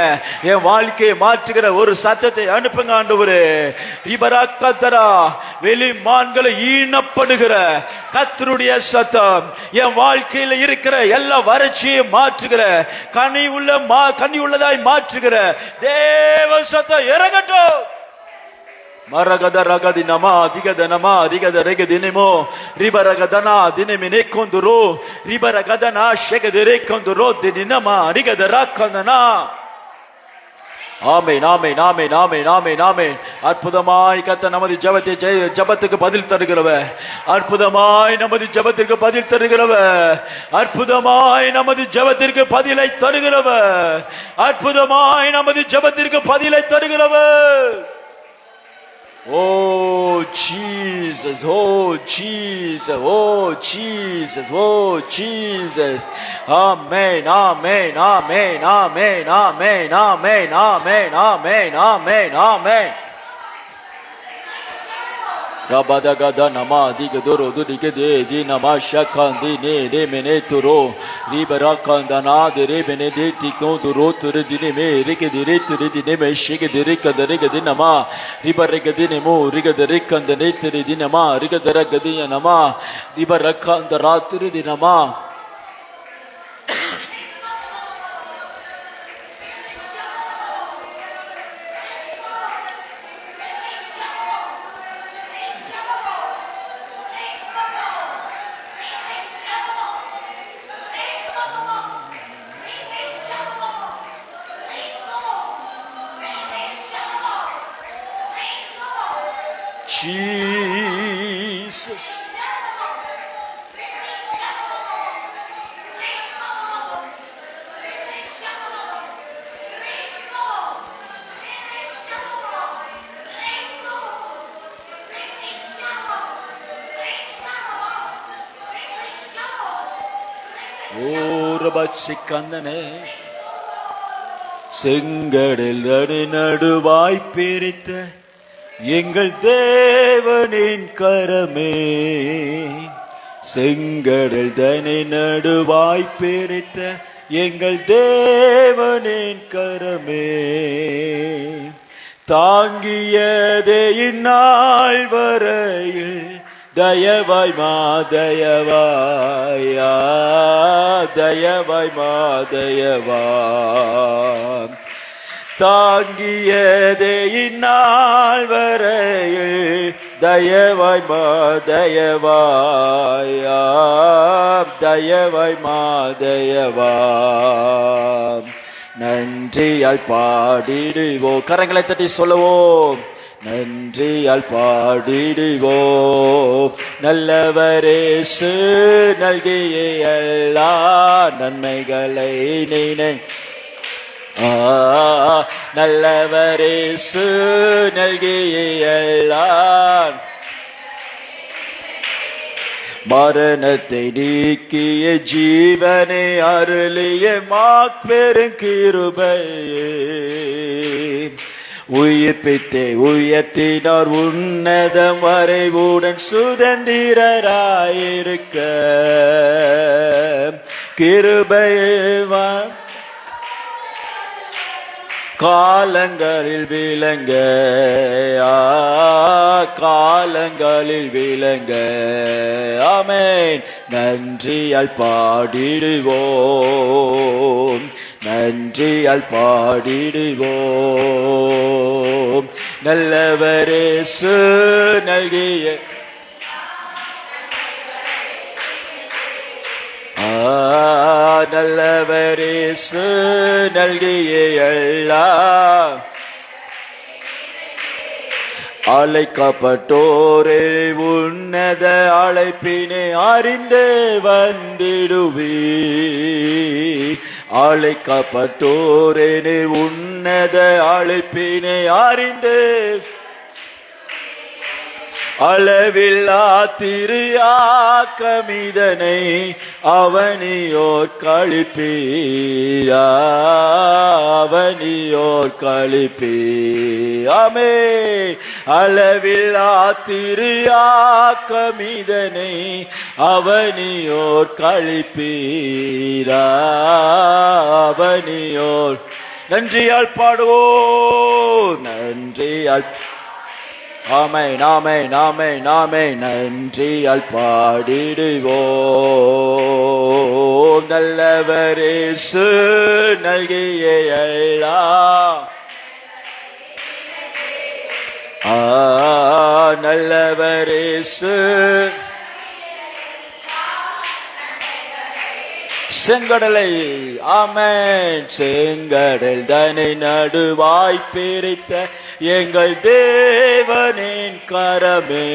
Speaker 1: என் வாழ்க்கையை மாற்றுகிற ஒரு சத்தத்தை அனுப்புங்க ஆண்டவரே. இபராக்கத்தரா வெளி மான்களை ஈனப்படுகிற கர்த்தருடைய சத்தம், என் வாழ்க்கையில இருக்கிற எல்லா வறட்சியை மாற்றுகிற, கனி உள்ளதாய் மாற்றுகிற தேவ சத்தம் இறங்கட்டும். மரகத ரகதி நமா திகத நமா ரிகத ரெகதினிமோ ரிபரகதனா தினமினே கொந்துரோ ரிபரகதனா ஷெகதிரே கொந்துரோ தினமா ரிகத ராக்கந்தனா. ஆமென், ஆமென், ஆமென், ஆமென், ஆமென், ஆமென். அற்புதமாய் கர்த்தர் நமது ஜெபத்துக்கு பதில் தருகிறவர், அற்புதமாய் நமது ஜெபத்திற்கு பதில் தருகிறவர், அற்புதமாய் நமது ஜெபத்திற்கு பதிலை தருகிறவர், அற்புதமாய் நமது ஜெபத்திற்கு பதிலை தருகிறவர். Oh Jesus, oh Jesus, oh Jesus, oh Jesus. Amen, amen, amen, amen, amen, amen, amen, amen, amen, amen. Rabada gada nama digadoro dudigede di nama shakandi ne de mene turo libera kandana de re mene de tikon duro ture dine me rigedire ture dine me shigedire kadare gadi nama libera gadi nemo rigedire kandane ture dine nama rigedire gadi nama libera kandara ture dine nama. Jesus. ஓரபட்சிக்கந்தனே செங்கடல் நடுவாய் பிரித்த எங்கள் தேவனின் கரமே, செங்கடல் தனி நடுவாய் பிரித்த எங்கள் தேவனின் கரமே, தாங்கியதே இந்நாள் வரையில் தயவாய் மாதயவாயா, தயவாய் மாதயவாய், தாங்கியதே இந்நாள் வரையில் தயவாய் மாதயவாயா, தயவாய் மாதயவாய். நன்றியால் பாடிடுவோம், கரங்களை தட்டி சொல்லுவோம். நன்றியால் பாடிடுவோம், நல்லவரேசு நல்கிய எல்லா நன்மைகளை நினை. நல்லவரேசு நல்கிய எல்லா மரணத்தை நீக்கிய ஜீவனை அருளிய மாபெரும் கிருபையே, உயிர்ப்பித்தே உயர்த்தினார் உன்னதம் வரைவுடன் சுதந்திரராயிருக்க. கிருபையே காலங்களில் விளங்க, காலங்களில் விளங்க. ஆமென். நன்றியால் பாடிடுவோம், நன்றியால் பாடிடுவோம், நல்லவரேசு நல்கிய நல்லவரேசு நல்கிய எல்லா அழைக்கப்பட்டோரே உன்னத அழைப்பினை அறிந்தே வந்திடுவே. அழைக்கப்பட்டோரே உன்னத அழைப்பினை அறிந்தே அளவில்லா திரியாக்கமிதனை அவனியோர் கழிப்பீயா, அவனியோர் கழிப்பீயாமே. அளவில்லா திரியாக்கமிதனை அவனியோர் கழிப்பீரா, அவனியோர். நன்றியால் பாடுவோம், நன்றியால். ஆமென், ஆமென், ஆமென், ஆமென். நன்றியால் பாடிடுவோம், நல்லவரேசு நல்கிய எல்லா நல்லவரேசு. செங்கடலை ஆமென், செங்கடல் தன்னை நடுவாய் பிரித்த எங்கள் தேவனின் கரமே,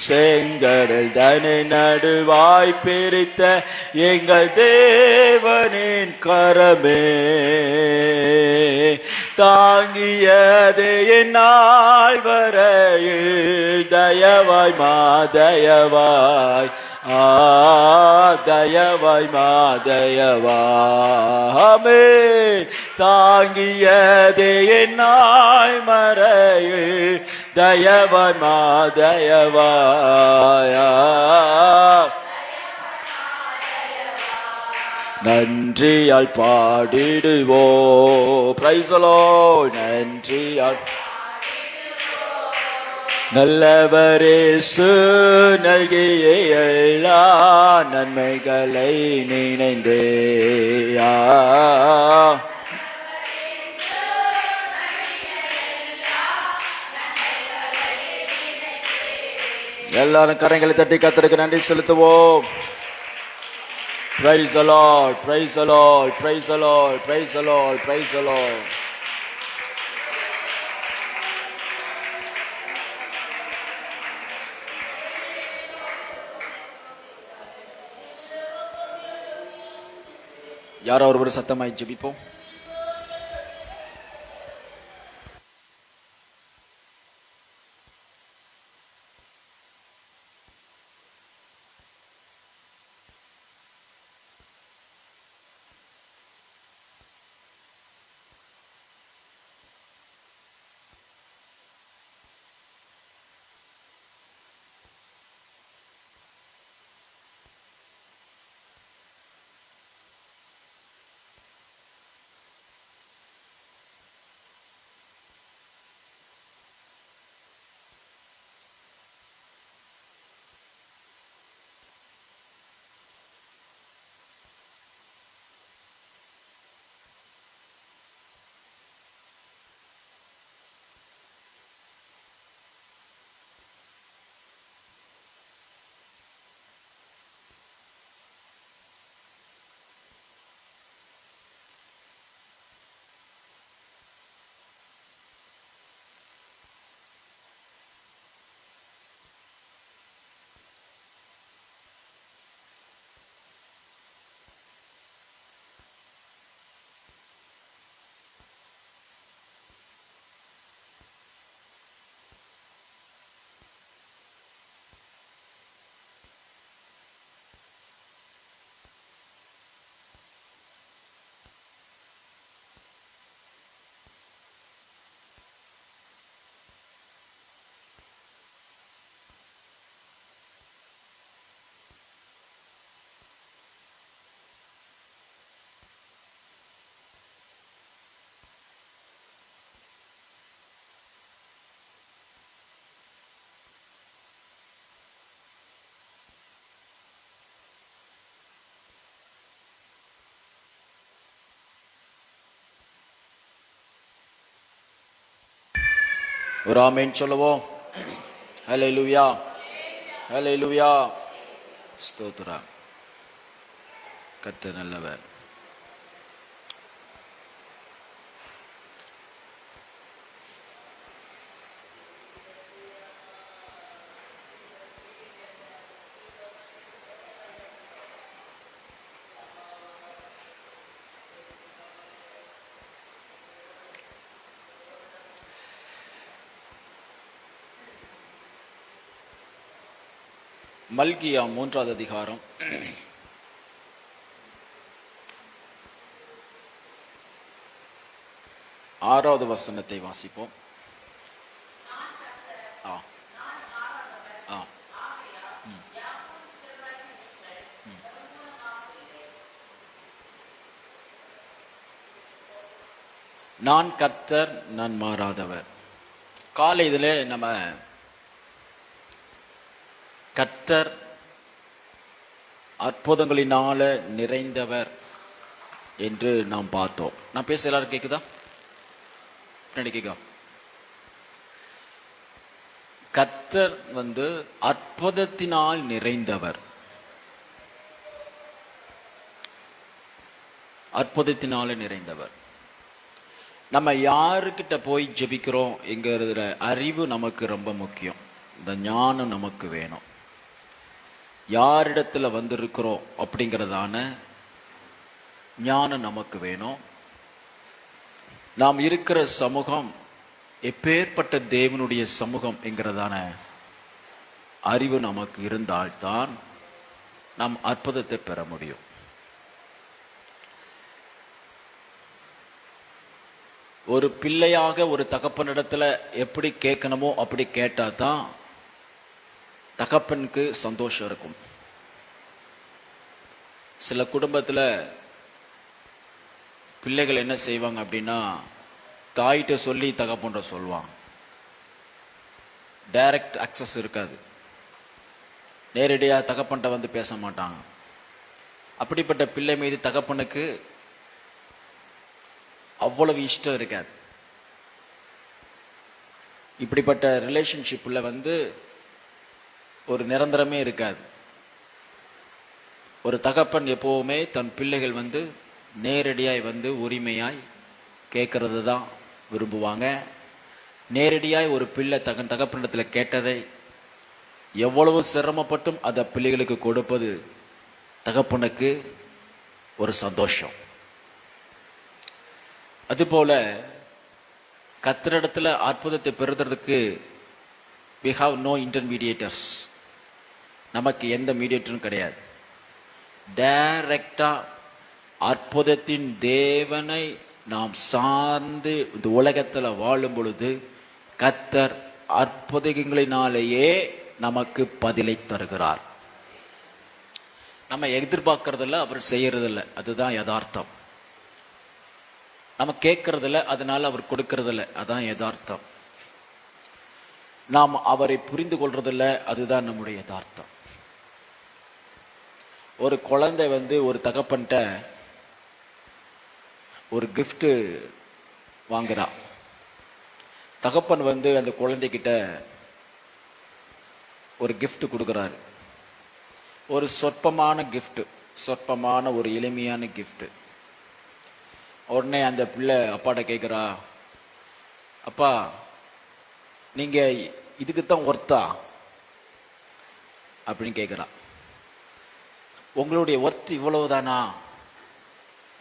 Speaker 1: செங்கடல் தன்னை நடுவாய் பிரித்த எங்கள் தேவனின் கரமே, தாங்கியதே எந்நாள் வரையில் தயவாய் மாதயவாய், தயவாய் மாதயவாமே. தாங்கியதே எந்நாள் மறையில் தயவாய் மாதயவாயா. நன்றியால் பாடிடுவோம், பிரைஸ் தி லார்ட். நன்றியால் நல்லவரேசு நல்கிய எல்லா நன்மைகளை நினைந்தேயா. எல்லாரும் கரங்களை தட்டி கர்த்தருக்கு நன்றி செலுத்துவோம். Praise the Lord, praise the Lord, praise the Lord, praise the Lord, praise the Lord. யாரோ ஒருவர் சத்தமாய் ஜெபிப்போம். ஒரு ஆமென் சொல்லுவோம். ஹல்லேலூயா, ஹல்லேலூயா. ஸ்தோத்திரம். கர்த்தர் நல்லவர். மல்கியா 3வது அதிகாரம் 6வது வசனத்தை வாசிப்போம். நான் கர்த்தர், நான் மாறாதவர். காலை இதில் நம்ம கர்த்தர் அற்புதங்களினால நிறைந்தவர் என்று நாம் பார்த்தோம். நான் பேச எல்லாரும் கேக்குதா? கேட்க. கர்த்தர் அற்புதத்தினால் நிறைந்தவர். அற்புதத்தினால நிறைந்தவர். நம்ம யாருக்கிட்ட போய் ஜெபிக்கிறோம் என்கிற அறிவு நமக்கு ரொம்ப முக்கியம். இந்த ஞானம் நமக்கு வேணும். யாரிடத்துல வந்திருக்கிறோம் அப்படிங்கிறதான ஞானம் நமக்கு வேணும். நாம் இருக்கிற சமூகம் எப்பேற்பட்ட தேவனுடைய சமூகம் என்கிறதான அறிவு நமக்கு இருந்தால்தான் நாம் அற்புதத்தை பெற முடியும். ஒரு பிள்ளையாக ஒரு தகப்பனிடத்துல எப்படி கேட்கணுமோ அப்படி கேட்டா தான் தகப்பனுக்கு சந்தோஷம் இருக்கும். சில குடும்பத்தில் பிள்ளைகள் என்ன செய்வாங்க அப்படின்னா, தாயிட்ட சொல்லி தகப்பன்ற சொல்லுவாங்க. டைரக்ட் அக்சஸ் இருக்காது. நேரடியாக தகப்பன்ட்ட பேச மாட்டாங்க. அப்படிப்பட்ட பிள்ளை மீது தகப்பனுக்கு அவ்வளவு இஷ்டம் இருக்காது. இப்படிப்பட்ட ரிலேஷன்ஷிப்பில் ஒரு நிரந்தரமே இருக்காது. ஒரு தகப்பன் எப்போவுமே தன் பிள்ளைகள் நேரடியாய் உரிமையாய் கேட்கறது தான் விரும்புவாங்க. நேரடியாய் ஒரு பிள்ளை தகப்பனிடத்தில் கேட்டதை எவ்வளவு சிரமப்பட்டும் அதை பிள்ளைகளுக்கு கொடுப்பது தகப்பனுக்கு ஒரு சந்தோஷம். அதுபோல கர்த்தரிடத்துல அற்புதத்தை பெறுவதற்கு we have no intermediators. நமக்கு எந்த மீடியேட்டரும் கிடையாது. டைரக்டா அற்புதத்தின் தேவனை நாம் சார்ந்து இந்த உலகத்துல வாழும் பொழுது கர்த்தர் அற்புதங்களினாலேயே நமக்கு பதிலை தருகிறார். நம்ம எதிர்பார்க்கறதில்ல, அவர் செய்யறதில்ல, அதுதான் யதார்த்தம். நம்ம கேட்கறதில்ல, அதனால அவர் கொடுக்கறதில்ல, அதான் யதார்த்தம். நாம் அவரை புரிந்து கொள்றதில்ல, அதுதான் நம்முடைய யதார்த்தம். ஒரு குழந்தை ஒரு தகப்பன்ட்ட ஒரு gift வாங்குறா. தகப்பன் அந்த குழந்தைகிட்ட ஒரு gift கொடுக்கிறாரு. ஒரு சொற்பமான gift, சொற்பமான ஒரு எளிமையான gift. உடனே அந்த பிள்ளை அப்பாட்ட கேட்குறா, அப்பா நீங்க இதுக்குத்தான் ஒர்த்தா அப்படின்னு கேட்குறா. உங்களுடைய ஒர்த் இவ்வளவுதானா?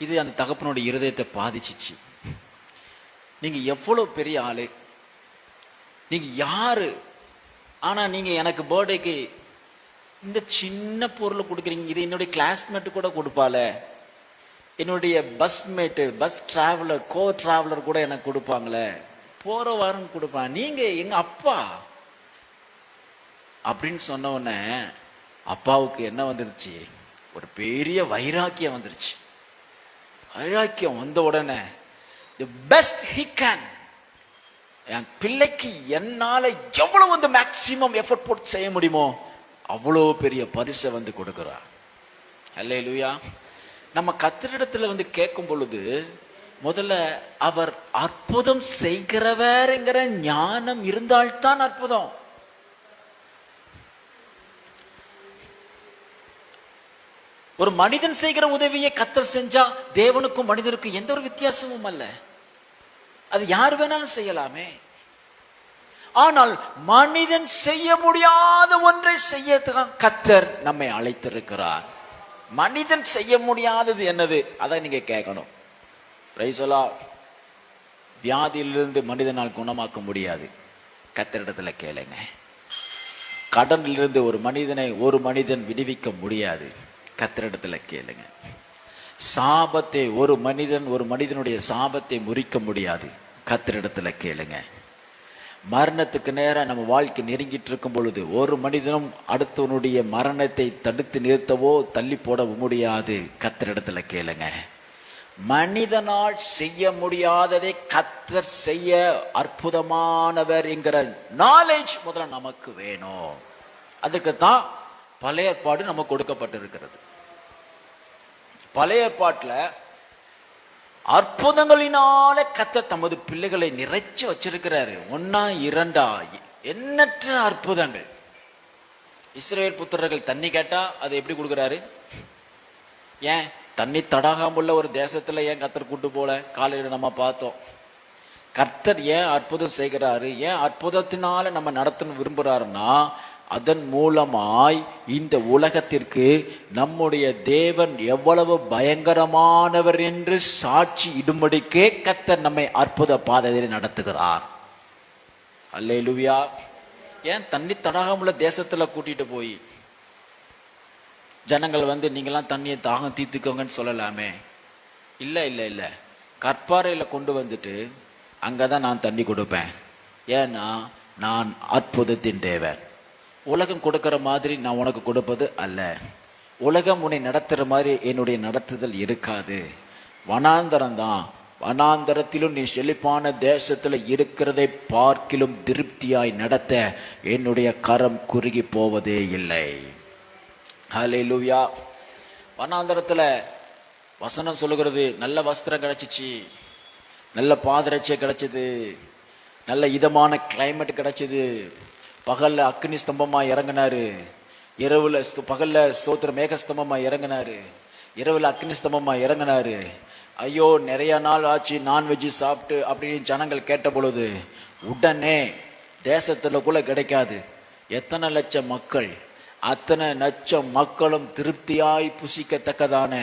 Speaker 1: இது அந்த தகப்பனுடைய இருதயத்தை பாதிச்சிச்சு. நீங்க எவ்வளவு பெரிய ஆளு, நீங்க யாரு, ஆனா நீங்க எனக்கு பர்த்டேக்கு இந்த சின்ன பொருளை கொடுக்குறீங்க. இது என்னுடைய கிளாஸ்மேட்டு கூட கொடுப்பால, என்னுடைய பஸ் மேட்டு, பஸ் டிராவலர், கோ டிராவலர் கூட எனக்கு கொடுப்பாங்களே, போற வாரம் கொடுப்பான், நீங்க எங்க அப்பா அப்படின்னு சொன்ன உடனே அப்பாவுக்கு என்ன வந்துருச்சு? ஒரு பெரிய வைராக்கியம் வந்துருச்சு. வைராக்கியம் வந்த உடனே the best he can, என் பிள்ளைக்கு என்னால எவ்வளவு மேக்சிமம் எஃபர்ட் போட்டு செய்ய முடியுமோ அவ்வளோ பெரிய பரிசை கொடுக்கிறார். அல்லேலூயா. நம்ம கர்த்தரிடத்துல கேட்கும் பொழுது முதல்ல அவர் அற்புதம் செய்கிறவர்ங்கிற ஞானம் இருந்தால்தான் அற்புதம். ஒரு மனிதன் செய்கிற உதவியை கர்த்தர் செஞ்சா தேவனுக்கும் மனிதனுக்கும் எந்த ஒரு வித்தியாசமும் அல்ல. அது யார் வேணாலும் செய்யலாமே. ஆனால் மனிதன் செய்ய முடியாத ஒன்றை செய்யத்தான் கர்த்தர் நம்மை அழைத்திருக்கிறார். மனிதன் செய்ய முடியாதது என்னது? அதை நீங்க கேட்கணும். Praise the Lord. வியாதியிலிருந்து மனிதனால் குணமாக்க முடியாது, கர்த்தரிடத்துல கேளுங்க. கடனிலிருந்து ஒரு மனிதன் விடுவிக்க முடியாது, கர்த்தரிடத்துல கேளுங்க. சாபத்தை ஒரு மனிதனுடைய சாபத்தை முறிக்க முடியாது, கர்த்தரிடத்துல கேளுங்க. மரணத்துக்கு நேரம் நம்ம வாழ்க்கை நெருங்கிட்டு இருக்கும் பொழுது ஒரு மனிதனும் அடுத்தவனுடைய மரணத்தை தடுத்து நிறுத்தவோ தள்ளி போட முடியாது, கர்த்தரிடத்துல கேளுங்க. மனிதனால் செய்ய முடியாததை கர்த்தர் செய்ய அற்புதமானவர் என்கிற நாலேஜ் முதல்ல நமக்கு வேணும். அதுக்கு தான் பழைய ஏற்பாடு நமக்கு கொடுக்கப்பட்டிருக்கிறது. பழைய ஏற்பாட்டுல அற்புதங்களினால கர்த்தர் தமது பிள்ளைகளை நிறைச்சு வச்சிருக்கிறாரு. ஒன்னா இரண்டா எண்ணற்ற அற்புதங்கள். இஸ்ரவேல் புத்திரர்கள் தண்ணி கேட்டா அதை எப்படி கொடுக்கிறாரு? ஏன் தண்ணி தடாகாமுள்ள ஒரு தேசத்துல ஏன் கர்த்தர் கூட்டு போல? காலையில நம்ம பார்த்தோம். கர்த்தர் ஏன் அற்புதம் செய்கிறாரு, ஏன் அற்புதத்தினால நம்ம நடத்தணும் விரும்புறாருன்னா, அதன் மூலமாய் இந்த உலகத்திற்கு நம்முடைய தேவன் எவ்வளவு பயங்கரமானவர் என்று சாட்சி இடும்படிக்கே கர்த்தர் நம்மை அற்புத பாதையில் நடத்துகிறார். அல்லேலூயா. ஏன் தண்ணி தடாகமுள்ள தேசத்துல கூட்டிட்டு போய் ஜனங்கள் நீங்களாம் தண்ணியை தாகம் தீர்த்துக்கோங்கன்னு சொல்லலாமே? இல்ல இல்ல இல்ல, கற்பாறையில கொண்டு வந்துட்டு அங்கதான் நான் தண்ணி கொடுப்பேன். ஏன்னா நான் அற்புதத்தின் தேவன். உலகம் கொடுக்கிற மாதிரி நான் உனக்கு கொடுப்பது அல்ல. உலகம் உன்னை நடத்துற மாதிரி என்னுடைய நடத்துதல் இருக்காது. வனாந்தரம் தான். வனாந்தரத்திலும் நீ செழிப்பான தேசத்துல இருக்கிறதை பார்க்கிலும் திருப்தியாய் நடத்த என்னுடைய கரம் குறுகி போவதே இல்லை. ஹல்லேலூயா. வனாந்தரத்துல வசனம் சொல்லுகிறது, நல்ல வஸ்திரம் கிடைச்சிச்சு, நல்ல பாதரட்சை கிடைச்சது, நல்ல இதமான கிளைமேட் கிடைச்சது. பகல்ல அக்னி ஸ்தம்பமா இறங்கினாரு, பகல்ல ஸ்தோத்திர மேகஸ்தம்பமா இறங்கினாரு, இரவுல அக்னி ஸ்தம்பமா இறங்கினாரு. ஐயோ நிறைய நாள் ஆச்சு நான்வெஜ் சாப்பிட்டு அப்படின்னு ஜனங்கள் கேட்ட பொழுது உடனே தேசத்துல கூட கிடைக்காது. எத்தனை லட்சம் மக்கள் அத்தனை லட்சம் மக்களும் திருப்தியாய் புசிக்கத்தக்கதான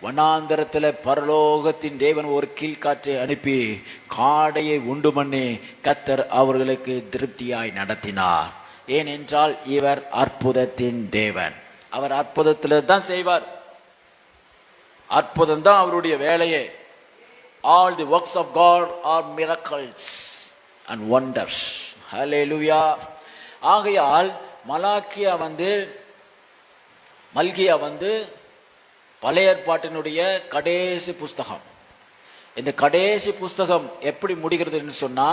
Speaker 1: வனாந்தரத்துல பரலோகத்தின் தேவன் ஒரு கீழ்காற்றை அனுப்பி காடையை உண்டு பண்ணி கர்த்தர் அவர்களுக்கு திருப்தியாய் நடத்தினார். ஏனென்றால் இவர் அற்புதத்தின் தேவன். அவர் அற்புதத்தில தான் செய்வார். அற்புதம் தான் அவருடைய வேலையே. All the works of God are miracles and wonders. Hallelujah. ஆகையால் மல்கியா பழைய ஏற்பாட்டினுடைய கடைசி புஸ்தகம். இந்த கடைசி புஸ்தகம் எப்படி முடிகிறதுன்னு சொன்னா,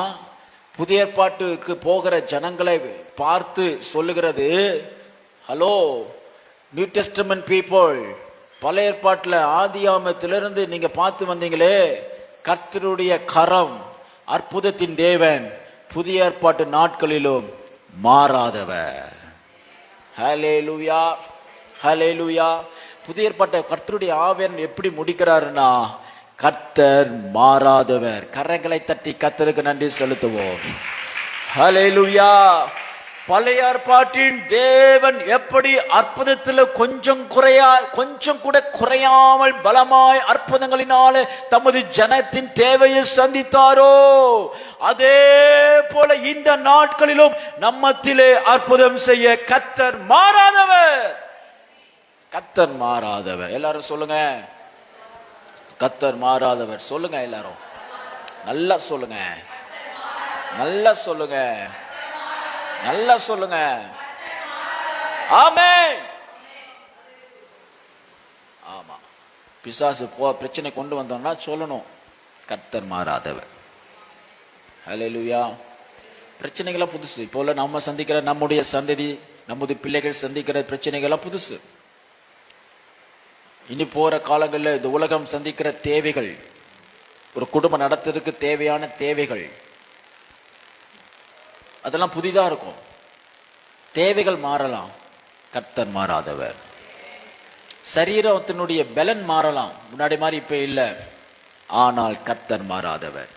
Speaker 1: புதிய ஏற்பாட்டுக்கு போகிற ஜனங்களை பார்த்து சொல்லுகிறது, ஹலோ நியூ டெஸ்டமென்ட் பீப்புள், பழைய ஏற்பாட்டுல ஆதியாமத்திலிருந்து நீங்க பார்த்து வந்தீங்களே, கர்த்தருடைய கரம் அற்புதத்தின் தேவன் புதிய ஏற்பாட்டு நாட்களிலும் மாறாதவர். ஹல்லேலூயா, ஹல்லேலூயா. புதிய ஏற்பாட்டை கர்த்தருடைய ஆவியானவர் எப்படி முடிக்கிறாருன்னா, கர்த்தர் மாறாதவர். கரங்களை தட்டி கர்த்தருக்கு நன்றி செலுத்துவோம். ஹல்லேலூயா. பழைய ஏற்பாட்டின் தேவன் எப்படி அற்புதத்தில் கொஞ்சம் கூட குறையாமல் பலமாய் அற்புதங்களினாலே தமது ஜனத்தின் தேவையை சந்தித்தாரோ, அதே போல இந்த நாட்களிலும் நம்மத்திலே அற்புதம் செய்ய கர்த்தர் மாறாதவர். கர்த்தர் மாறாதவர். எல்லாரும் சொல்லுங்க, கர்த்தர் மாறாதவர். சொல்லுங்க எல்லாரும், நல்லா சொல்லுங்க, நல்லா சொல்லுங்க, நல்லா சொல்லுங்க. ஆமென். ஆமா, பிசாசு பிரச்சனை கொண்டு வந்தோம்னா சொல்லணும், கர்த்தர் மாறாதவர். ஹல்லேலூயா. பிரச்சனைகள்லாம் புதுசு. இப்போ நம்ம சந்திக்கிற நம்முடைய சந்ததி, நமது பிள்ளைகள் சந்திக்கிற பிரச்சனைகள்லாம் புதுசு. இனி போற காலங்களில் இந்த உலகம் சந்திக்கிற தேவைகள், ஒரு குடும்பம் நடத்துறதுக்கு தேவையான தேவைகள், அதெல்லாம் புதிதா இருக்கும். தேவைகள் மாறலாம், கர்த்தர் மாறாதவர். சரீரத்தினுடைய பலன் மாறலாம், முன்னாடி மாதிரி இப்ப இல்லை, ஆனால் கர்த்தர் மாறாதவர்.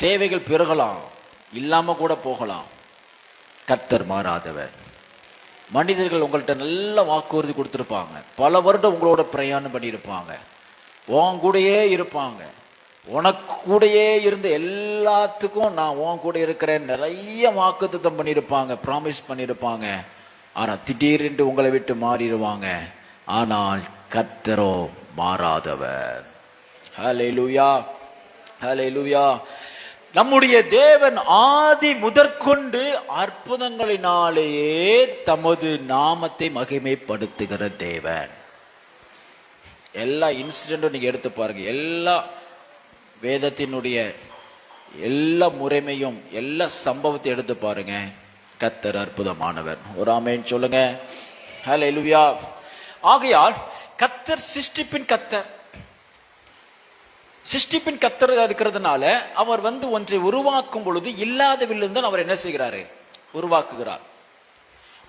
Speaker 1: தேவைகள் பெருகலாம், இல்லாம கூட போகலாம், கர்த்தர் மாறாதவர். மனிதர்கள் உங்கள்கிட்ட நல்ல வாக்குறுதி கொடுத்திருப்பாங்க, பல வருடம் உங்களோட பிரயாணம் பண்ணியிருப்பாங்க, உன் கூடயே இருப்பாங்க, உனக்கு கூடயே இருந்து எல்லாத்துக்கும் நான் உன் கூட இருக்கிறேன் நிறைய வாக்குத்தத்தம் பண்ணியிருப்பாங்க, ப்ராமிஸ் பண்ணியிருப்பாங்க. ஆனா திடீரென்று உங்களை விட்டு மாறிடுவாங்க. ஆனால் கர்த்தரோ மாறாதவர். ஹல்லேலூயா, ஹல்லேலூயா. நம்முடைய தேவன் ஆதி முதற்கொண்டு அற்புதங்களினாலேயே தமது நாமத்தை மகிமைப்படுத்துகிற தேவன். எல்லா இன்சிடென்டும் நீங்க எடுத்து பாருங்க, எல்லா வேதத்தினுடைய எல்லா முறைமையும் எல்லா சம்பவத்தை எடுத்து பாருங்க, கர்த்தர் அற்புதமானவர். ஒரு ஆமென் சொல்லுங்க. ஹல்லேலூயா. ஆகையால் கர்த்தர் சிருஷ்டிப்பின் கர்த்தர். சிருஷ்டிப்பின் கர்த்தர் இருக்கிறதுனால அவர் ஒன்றை உருவாக்கும் பொழுது இல்லாதவில்லை அவர் என்ன செய்கிறாரு? உருவாக்குகிறார்.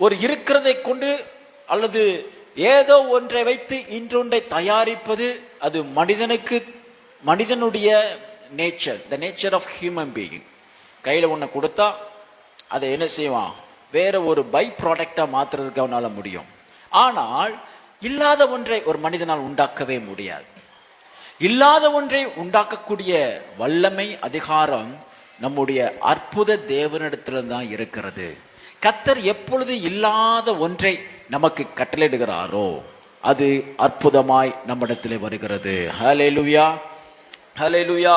Speaker 1: ஒரு இருக்கிறதை கொண்டு அல்லது ஏதோ ஒன்றை வைத்து இன்றொன்றை தயாரிப்பது அது மனிதனுடைய nature, the nature of human being. கையில ஒண்ணு கொடுத்தா அதை என்ன செய்வான்? வேற ஒரு பை ப்ராடக்டா மாத்துறதுக்கு அவனால முடியும். ஆனால் இல்லாத ஒன்றை ஒரு மனிதனால் உண்டாக்கவே முடியாது. இல்லாத ஒன்றை உண்டாக்கக்கூடிய வல்லமை, அதிகாரம் நம்முடைய அற்புத தேவனிடத்துல தான் இருக்கிறது. கர்த்தர் எப்பொழுது இல்லாத ஒன்றை நமக்கு கட்டளையிடுகிறாரோ அது அற்புதமாய் நம்மிடத்திலே வருகிறது. ஹல்லேலூயா, ஹல்லேலூயா.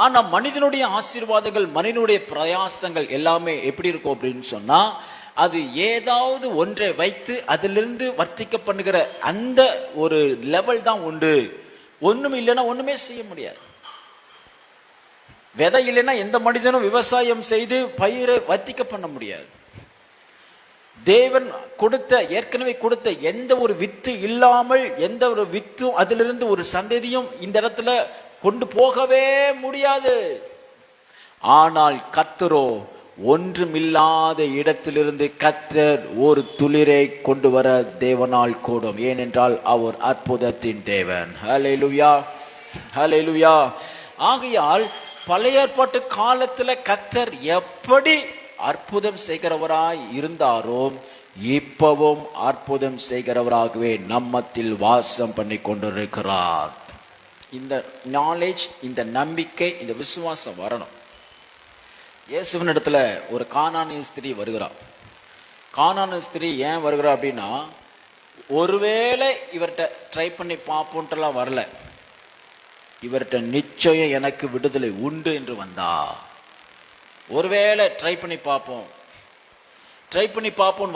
Speaker 1: ஆனா மனிதனுடைய ஆசீர்வாதங்கள், மனிதனுடைய பிரயாசங்கள் எல்லாமே எப்படி இருக்கும் அப்படின்னு சொன்னா, அது ஏதாவது ஒன்றை வைத்து அதிலிருந்து வர்த்திக்க பண்ணுகிற அந்த ஒரு லெவல் தான் உண்டு. ஒண்ணும் இல்லைன்னா ஒண்ணுமே செய்ய முடியாது. விதை இல்லைன்னா எந்த மனிதனும் விவசாயம் செய்து பயிரை வர்த்திக்க பண்ண முடியாது. தேவன் ஏற்கனவே கொடுத்த எந்த ஒரு வித்து இல்லாமல் எந்த ஒரு வித்தும் அதிலிருந்து ஒரு சந்ததியும் இந்த இடத்துல கொண்டு போகவே முடியாது. ஆனால் கர்த்தரோ ஒன்றுமில்லாத இடத்திலிருந்து கர்த்தர் ஒரு துளிரை கொண்டு வர தேவனால் கூடும். ஏனென்றால் அவர் அற்புதத்தின் தேவன். ஹல்லேலூயா, ஹல்லேலூயா. ஆகையால் பழைய ஏற்பாட்டு காலத்துல கர்த்தர் எப்படி அற்புதம் செய்கிறவராய் இருந்தாரோ, இப்பவும் அற்புதம் செய்கிறவராகவே நம்மத்தில் வாசம் பண்ணி கொண்டிருக்கிறார். இந்த நாலேஜ், இந்த நம்பிக்கை, இந்த விசுவாசம் வரணும். இயேசுவின் இடத்துல ஒரு கானானிய ஸ்திரீ வருகிறார். கானானிய ஸ்திரீ ஏன் வருகிறா அப்படின்னா, ஒருவேளை இவர்கிட்ட ட்ரை பண்ணி பார்ப்போன்ட்டுலாம் வரல, இவர்கிட்ட நிச்சயம் எனக்கு விடுதலை உண்டு என்று வந்தா. ஒருவேளை ட்ரை பண்ணி பார்ப்போம்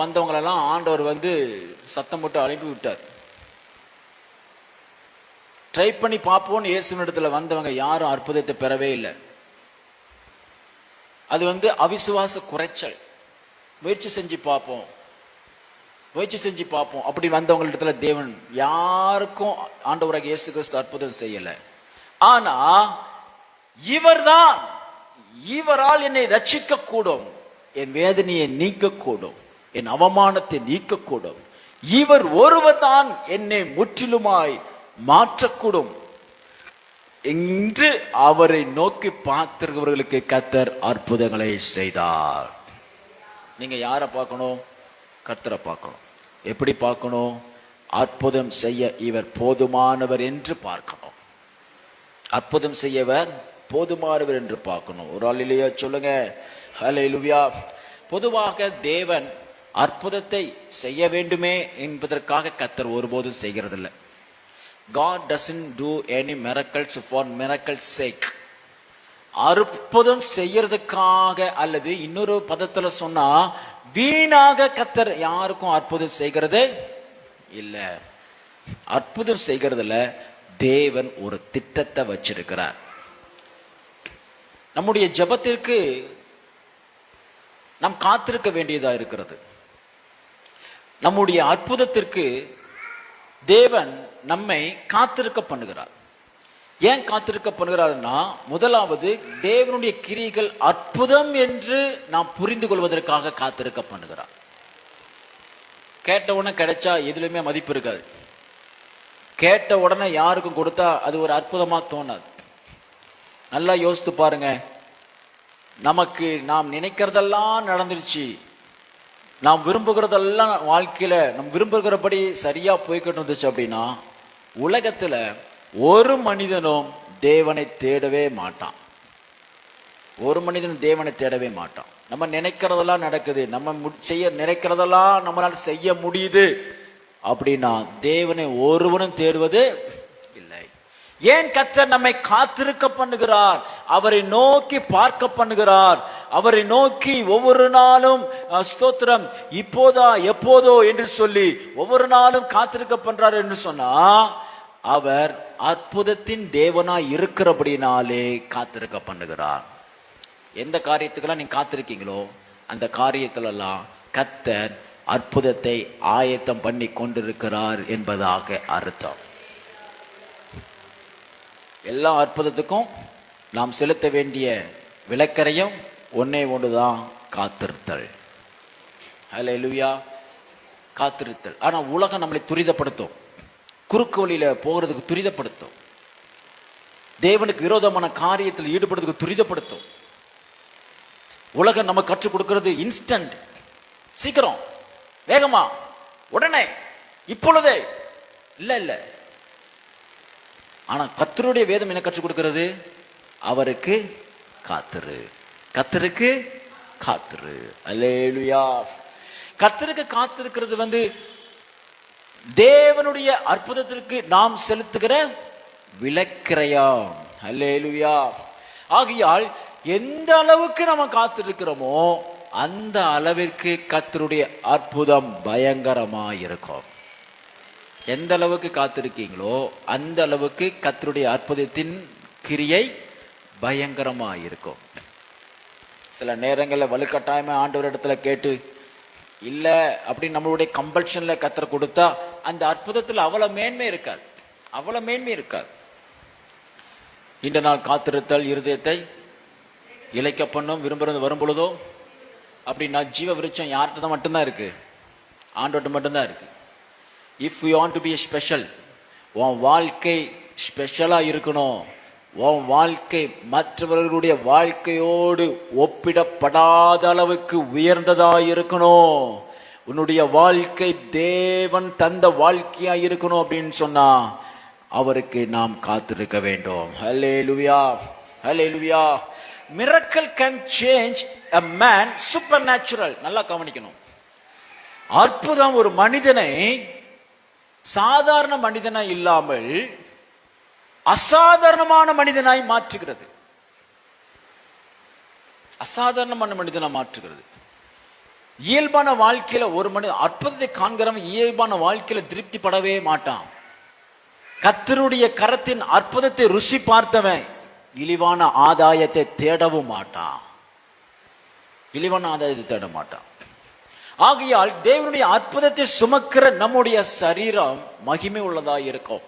Speaker 1: வந்தவங்களெல்லாம் ஆண்டவர் சத்தம் போட்டு அனுப்பி விட்டார். ட்ரை பண்ணி பார்ப்போம் இயேசுவின் இடத்துல வந்தவங்க யாரும் அற்புதத்தை பெறவே இல்லை. அது அவிசுவாச குறைச்சல். முயற்சி செஞ்சு பார்ப்போம் அப்படி வந்தவங்களிடத்துல தேவன் யாருக்கும் ஆண்டவராக இயேசு கிறிஸ்து அற்புதம் செய்யல. ஆனா இவரால் என்னை ரட்சிக்க கூடும், என் வேதனையை நீக்கக்கூடும், என் அவமானத்தை நீக்கக்கூடும், இவர் ஒருவர் தான் என்னை முற்றிலுமாய் மாற்றக்கூடும் என்று அவரை நோக்கி பார்த்திருக்கிறவர்களுக்கு கர்த்தர் அற்புதங்களை செய்தார். நீங்க யாரை பார்க்கணும்? கர்த்தரை பார்க்கணும். எப்படி பார்க்கணும்? அற்புதம் செய்ய இவர் போதுமானவர் என்று பார்க்கணும். அற்புதம் செய்யவர் போதுமானவர் என்று பார்க்கணும். ஒரு ஆள் இல்லையா? சொல்லுங்க ஹல்லேலூயா. பொதுவாக தேவன் அற்புதத்தை செய்ய வேண்டுமே என்பதற்காக கர்த்தர் ஒருபோதும் செய்கிறதில்லை. God doesn't do any miracles for miracles sake. அற்புதம் செய்யறதுக்காக, அல்லது இன்னொரு பதத்துல சொன்னா வீணாக கர்த்தர் யாருக்கும் அற்புதம் செய்கிறது இல்ல. அற்புதம் செய்கிறதுல தேவன் ஒரு திட்டத்தை வச்சிருக்கிறார். நம்முடைய ஜெபத்திற்கு நாம் காத்திருக்க வேண்டியதா இருக்கிறது. நம்முடைய அற்புதத்திற்கு தேவன் நம்மை காத்திருக்க பண்ணுகிறார். ஏன் காத்திருக்க பண்ணுகிறார்னா, முதலாவது தேவனுடைய கிரியைகள் அற்புதம் என்று நாம் புரிந்து கொள்வதற்காக காத்திருக்க பண்ணுகிறார். கேட்ட உடனே கிடைச்சா எதுலையுமே மதிப்பு இருக்காது. கேட்ட உடனே யாருக்கும் கொடுத்தா அது ஒரு அற்புதமா தோணாது. நல்லா யோசித்து பாருங்க. நமக்கு நாம் நினைக்கிறதெல்லாம் நடந்துருச்சு, நாம் விரும்புகிறதெல்லாம் வாழ்க்கையில நம் விரும்புகிறபடி சரியா போய்கிட்டு இருந்துச்சு அப்படின்னா, உலகத்துல ஒரு மனிதனும் தேவனை தேடவே மாட்டான். நம்ம நினைக்கிறதெல்லாம் நடக்குது, நம்ம செய்ய நினைக்கிறதெல்லாம் நம்மளால செய்ய முடியுது அப்படின்னா தேவனை ஒருவனும் தேடுவது இல்லை. ஏன் கர்த்தர் நம்மை காத்திருக்க பண்ணுகிறார்? அவரை நோக்கி பார்க்க பண்ணுகிறார். அவரை நோக்கி ஒவ்வொரு நாளும் ஸ்தோத்திரம், இப்போதா எப்போதோ என்று சொல்லி ஒவ்வொரு நாளும் காத்திருக்க பண்றார் என்று சொன்னா, அவர் அற்புதத்தின் தேவனாய் இருக்கிறபடினாலே காத்திருக்க பண்ணுகிறார். எந்த காரியத்துக்கெல்லாம் நீங்க காத்திருக்கீங்களோ அந்த காரியத்திலெல்லாம் கர்த்தர் அற்புதத்தை ஆயத்தம் பண்ணி கொண்டிருக்கிறார் என்பதாக அர்த்தம். எல்லா அற்புதத்துக்கும் நாம் செலுத்த வேண்டிய விளக்கரையும் ஒன்னே ஒன்றுதான், காத்திருத்தல். ஹல்லேலூயா, காத்திருத்தல். ஆனா உலகம் நம்மளை துரிதப்படுத்தும், குறுக்கு வழியில போகிறதுக்கு துரிதப்படுத்தும், தேவனுக்கு விரோதமான காரியத்தில் ஈடுபடுறதுக்கு துரிதப்படுத்தும். உலகம் நம்ம கற்றுக் கொடுக்கிறது இன்ஸ்டன்ட், சீக்கிரம், வேகமா, உடனே, இப்பொழுதே. இல்ல. ஆனா கர்த்தருடைய வேதம் என்ன கற்றுக் கொடுக்கிறது? அவருக்கு காத்திரு, கர்த்தருக்கு காத்திரு. அல்லேலூயா. கர்த்தருக்கு காத்திருக்கிறது தேவனுடைய அற்புதத்திற்கு நாம் செலுத்துகிற விலக்கிரயம். அல்லேலூயா. ஆகையால் எந்த அளவுக்கு நம்ம காத்திருக்கிறோமோ அந்த அளவிற்கு கர்த்தருடைய அற்புதம் பயங்கரமா இருக்கும். எந்த அளவுக்கு காத்திருக்கீங்களோ அந்த அளவுக்கு கர்த்தருடைய அற்புதத்தின் கிரியை பயங்கரமா இருக்கும். சில நேரங்களில் வலுக்கட்டாயமா ஆண்டவர் இடத்துல கேட்டு இல்ல அப்படின்னு நம்மளுடைய கம்பல்ஷன்ல கர்த்தர் கொடுத்தா அந்த அற்புதத்தில் அவ்வளவு மேன்மை இருக்காது. இந்த நாள் காத்திருத்தல் இருதயத்தை இளைக்க பண்ணும். விரும்புறது வரும் பொழுதோ அப்படின்னா ஜீவ விருட்சம் யார்கிட்ட மட்டும்தான் இருக்கு? ஆண்டவர்கிட்ட மட்டும்தான் இருக்கு. If you want to be special, உன் வாழ்க்கை ஸ்பெஷலா இருக்கணும், உன் வாழ்க்கை மற்றவர்களுடைய வாழ்க்கையோடு ஒப்பிடப்படாத அளவுக்கு உயர்ந்ததா இருக்கணும், உன்னுடைய வாழ்க்கை தேவன் தந்த வாழ்க்கையா இருக்கணும் அப்படின்னு சொன்னா அவருக்கு நாம் காத்திருக்க வேண்டும். ஹல்லேலூயா, ஹல்லேலூயா. Miracle can change a man supernatural. நல்லா கவனிக்கணும். அற்புதம் ஒரு மனிதனை சாதாரண மனிதனாய் இல்லாமல் அசாதாரணமான மனிதனாய் மாற்றுகிறது. அசாதாரணமான மனிதனாய் மாற்றுகிறது. இயல்பான வாழ்க்கையில ஒரு மனிதன் அற்புதத்தை காண்கிறவன் இயல்பான வாழ்க்கையில திருப்திப்படவே மாட்டான். கர்த்தருடைய கரத்தின் அற்புதத்தை ருசி பார்த்தவன் இழிவான ஆதாயத்தை தேடவும் மாட்டான். இழிவான ஆதாயத்தை தேட மாட்டான். ஆகையால் தேவனுடைய அற்புதத்தை சுமக்கிற நம்முடைய சரீரம் மகிமை உள்ளதாக இருக்கும்.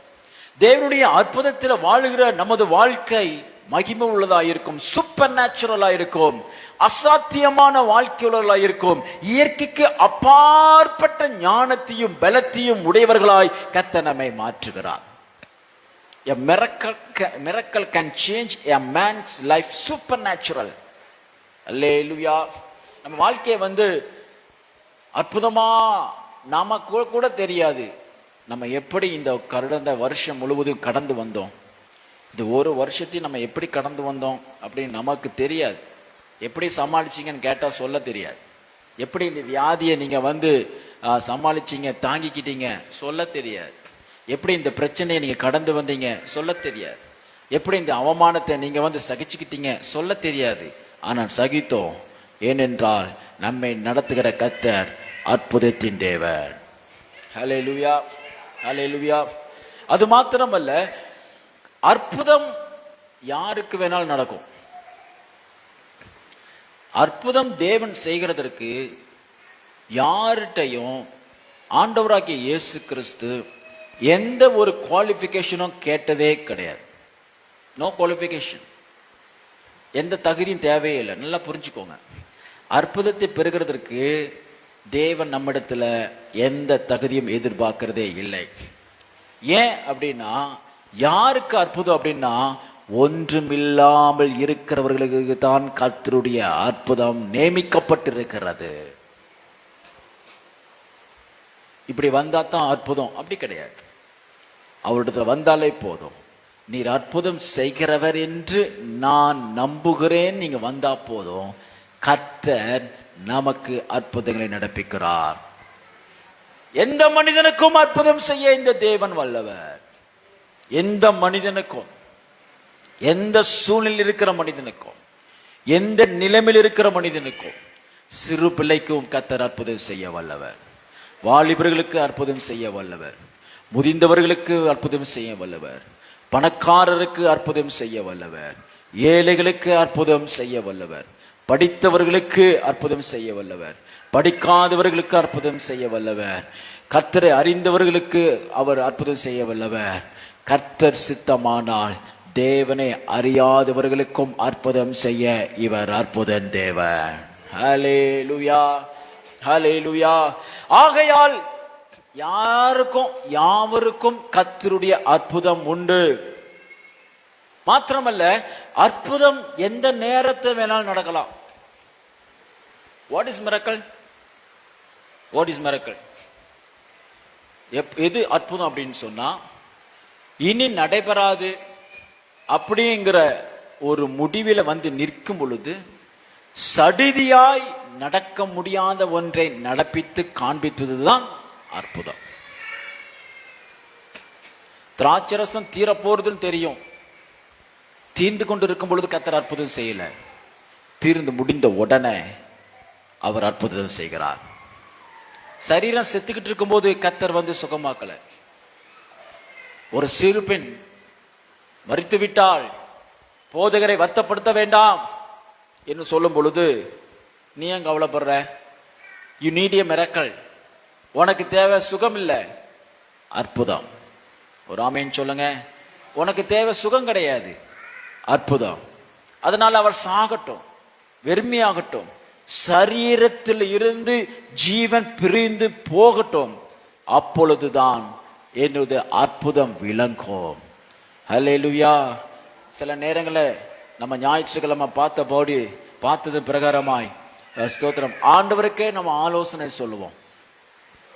Speaker 1: தேவனுடைய அற்புதத்தில் வாழுகிற நமது வாழ்க்கை மகிமை உள்ளதாக இருக்கும். சூப்பர் நேச்சுரலா இருக்கும். அசாத்தியமான வாழ்க்கை உள்ளதா இருக்கும். இயற்கைக்கு அப்பாற்பட்ட ஞானத்தையும் பலத்தையும் உடையவர்களாய் கர்த்தர் நம்மை மாற்றுகிறார். A miracle can change a man's life supernatural. Hallelujah. நம்ம வாழ்க்கையை அற்புதமா நாம கூட தெரியாது. நம்ம எப்படி இந்த கடந்த வருஷம் முழுவதும் கடந்து வந்தோம், இந்த ஒரு வருஷத்தையும் நம்ம எப்படி கடந்து வந்தோம் அப்படின்னு நமக்கு தெரியாது. எப்படி சமாளிச்சீங்கன்னு கேட்டா சொல்ல தெரியாது. எப்படி இந்த வியாதியை நீங்க சமாளிச்சீங்க, தாங்கிக்கிட்டீங்க சொல்ல தெரியாது. எப்படி இந்த பிரச்சனையை நீங்க கடந்து வந்தீங்க சொல்ல தெரியாது. எப்படி இந்த அவமானத்தை நீங்க சகிச்சுக்கிட்டீங்க சொல்ல தெரியாது. ஆனால் சகித்தோம். ஏனென்றால் நம்மை நடத்துகிற கர்த்தர் அற்புதத்தின் தேவன். ஹல்லேலூயா, ஹல்லேலூயா. அது மாத்திரமல்ல, அற்புதம் யாருக்கு வேணாலும் நடக்கும். அற்புதம் தேவன் செய்கிறதற்கு யார்கிட்டையும் ஆண்டவராகிய இயேசு கிறிஸ்து எந்த ஒரு குவாலிஃபிகேஷனும் கேட்டதே கிடையாது. No qualification. எந்த தகுதியும் தேவையே இல்லை. நல்லா புரிஞ்சுக்கோங்க. அற்புதத்தை பெறுகிறதற்கு தேவன் நம்மிடத்துல எந்த தகுதியும் எதிர்பார்க்கிறதே இல்லை. ஏன் அப்படின்னா, யாருக்கு அற்புதம் அப்படின்னா, ஒன்றுமில்லாமல் இருக்கிறவர்களுக்கு தான் கர்த்தருடைய அற்புதம் நியமிக்கப்பட்டிருக்கிறது. இப்படி வந்தா தான் அற்புதம் அப்படி கிடையாது. அவரிடத்துல வந்தாலே போதும். நீர் அற்புதம் செய்கிறவர் என்று நான் நம்புகிறேன், நீங்க வந்தா போதும். கர்த்தர் நமக்கு அற்புதங்களை நடப்பிக்கிறார். எந்த மனிதனுக்கும் அற்புதம் செய்ய இந்த தேவன் வல்லவர். எந்த மனிதனுக்கும், எந்த சூழ்நிலையில் இருக்கிற மனிதனுக்கும், எந்த நிலைமையில் இருக்கிற மனிதனுக்கும், சிறு பிள்ளைக்கும் கர்த்தர் அற்புதம் செய்ய வல்லவர். வாலிபர்களுக்கு அற்புதம் செய்ய வல்லவர். முதிர்ந்தவர்களுக்கு அற்புதம் செய்ய வல்லவர். பணக்காரருக்கு அற்புதம் செய்ய வல்லவர். ஏழைகளுக்கு அற்புதம் செய்ய வல்லவர். படித்தவர்களுக்கு அற்புதம் செய்ய வல்லவர். படிக்காதவர்களுக்கு அற்புதம் செய்ய வல்லவர். கர்த்தரை அறிந்தவர்களுக்கு அவர் அற்புதம் செய்ய வல்லவர். கர்த்தர் சித்தமானால் தேவனை அறியாதவர்களுக்கும் அற்புதம் செய்ய இவர் அற்புதம் தேவன். ஹல்லேலூயா, ஹல்லேலூயா. ஆகையால் யாருக்கும் யாவருக்கும் கர்த்தருடைய அற்புதம் உண்டு. மாத்திரமல்ல, அற்புதம் எந்த நேரத்தை வேணாலும் நடக்கலாம். What is miracle? What is miracle? எது அற்புதம் அப்படின்னு சொன்னா, இனி நடைபெறாது அப்படிங்கிற ஒரு முடிவில நிற்கும் பொழுது சடிதியாய் நடக்க முடியாத ஒன்றை நடப்பித்து காண்பிப்பதுதான் அற்புதம். திராட்சரசம் தீர போறதுன்னு தெரியும். தீர்ந்து கொண்டு இருக்கும் பொழுது கர்த்தர் அற்புதம் செய்யல. தீர்ந்து முடிந்த உடனே அவர் அற்புதம் செய்கிறார். சரீரம் செத்துக்கிட்டு இருக்கும் போது கர்த்தர் சுகமாக்கல. ஒரு சிறு பெண் மரித்து விட்டால் போதகரை வருத்தப்படுத்த வேண்டாம் என்று சொல்லும் பொழுது, நீ ஏன் கவலைப்படுற? You need a miracle. உனக்கு தேவை சுகம் இல்லை, அற்புதம். ஒரு ஆமேன் சொல்லுங்க. உனக்கு தேவை சுகம் கிடையாது, அற்புதம். அதனால அவர் சாகட்டும், வெறுமையாகட்டும், சரீரத்தில் இருந்து ஜீவன் பிரிந்து போகட்டும். அப்பொழுதுதான் என்னுடைய அற்புதம் விளங்கும். ஹல்லேலூயா. சில நேரங்களில் நம்ம ஞாயிற்றுக்கிழமை பார்த்தது பிரகாரமாய் ஸ்தோத்திரம், ஆண்டவருக்கே நம்ம ஆலோசனை சொல்லுவோம்.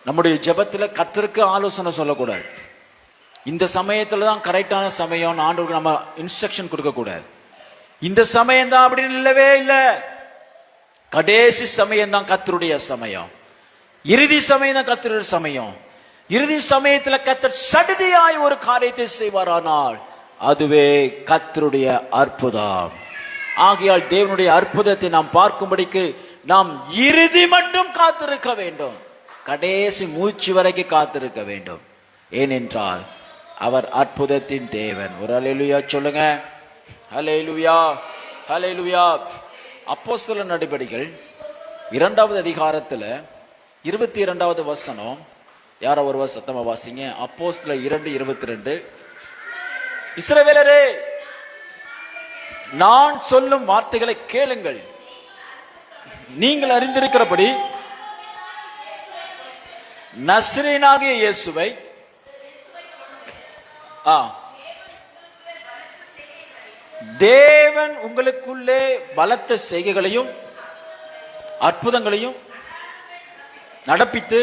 Speaker 1: நம்முடைய ஜெபத்துல கர்த்தருக்கு ஆலோசனை சொல்லக்கூடாது. இந்த சமயத்துல தான் கரெக்டான சமயம் ஆண்டவருக்கு நம்ம இன்ஸ்ட்ரக்ஷன் கொடுக்க கூடாது. இந்த சமயம் தான் அப்படின்னு இல்லவே இல்லை. கடைசி சமயம் தான் கர்த்தருடைய சமயம். இறுதி சமயம் தான் கர்த்தருடைய சமயம். இறுதி சமயத்துல கர்த்தர் சடுதியாய் ஒரு காரியத்தை செய்வாரானால் அதுவே கர்த்தருடைய அற்புதம். ஆகையால் தேவனுடைய அற்புதத்தை நாம் பார்க்கும்படிக்கு நாம் இறுதி மட்டும் காத்திருக்க வேண்டும். கடைசி மூச்சு வரைக்கும் காத்திருக்க வேண்டும். ஏனென்றால் அவர் அற்புதத்தின் தேவன். ஒரு அல்லேலூயா சொல்லுங்க. அல்லேலூயா, அல்லேலூயா. அப்போஸ்தலர் நடபடிகள் 2வது அதிகாரத்துல 22வது வசனம். யாரோ ஒருவர் சத்தமா வாசிங்க. அப்போஸ்தலர் 2:22. இஸ்ரவேலரே, நான் சொல்லும் வார்த்தைகளை கேளுங்கள். நீங்கள் அறிந்திருக்கிறபடி நசரேயனாகிய இயேசுவை தேவன் உங்களுக்குள்ளே பலத்த செய்கைகளையும் அற்புதங்களையும் நடப்பித்து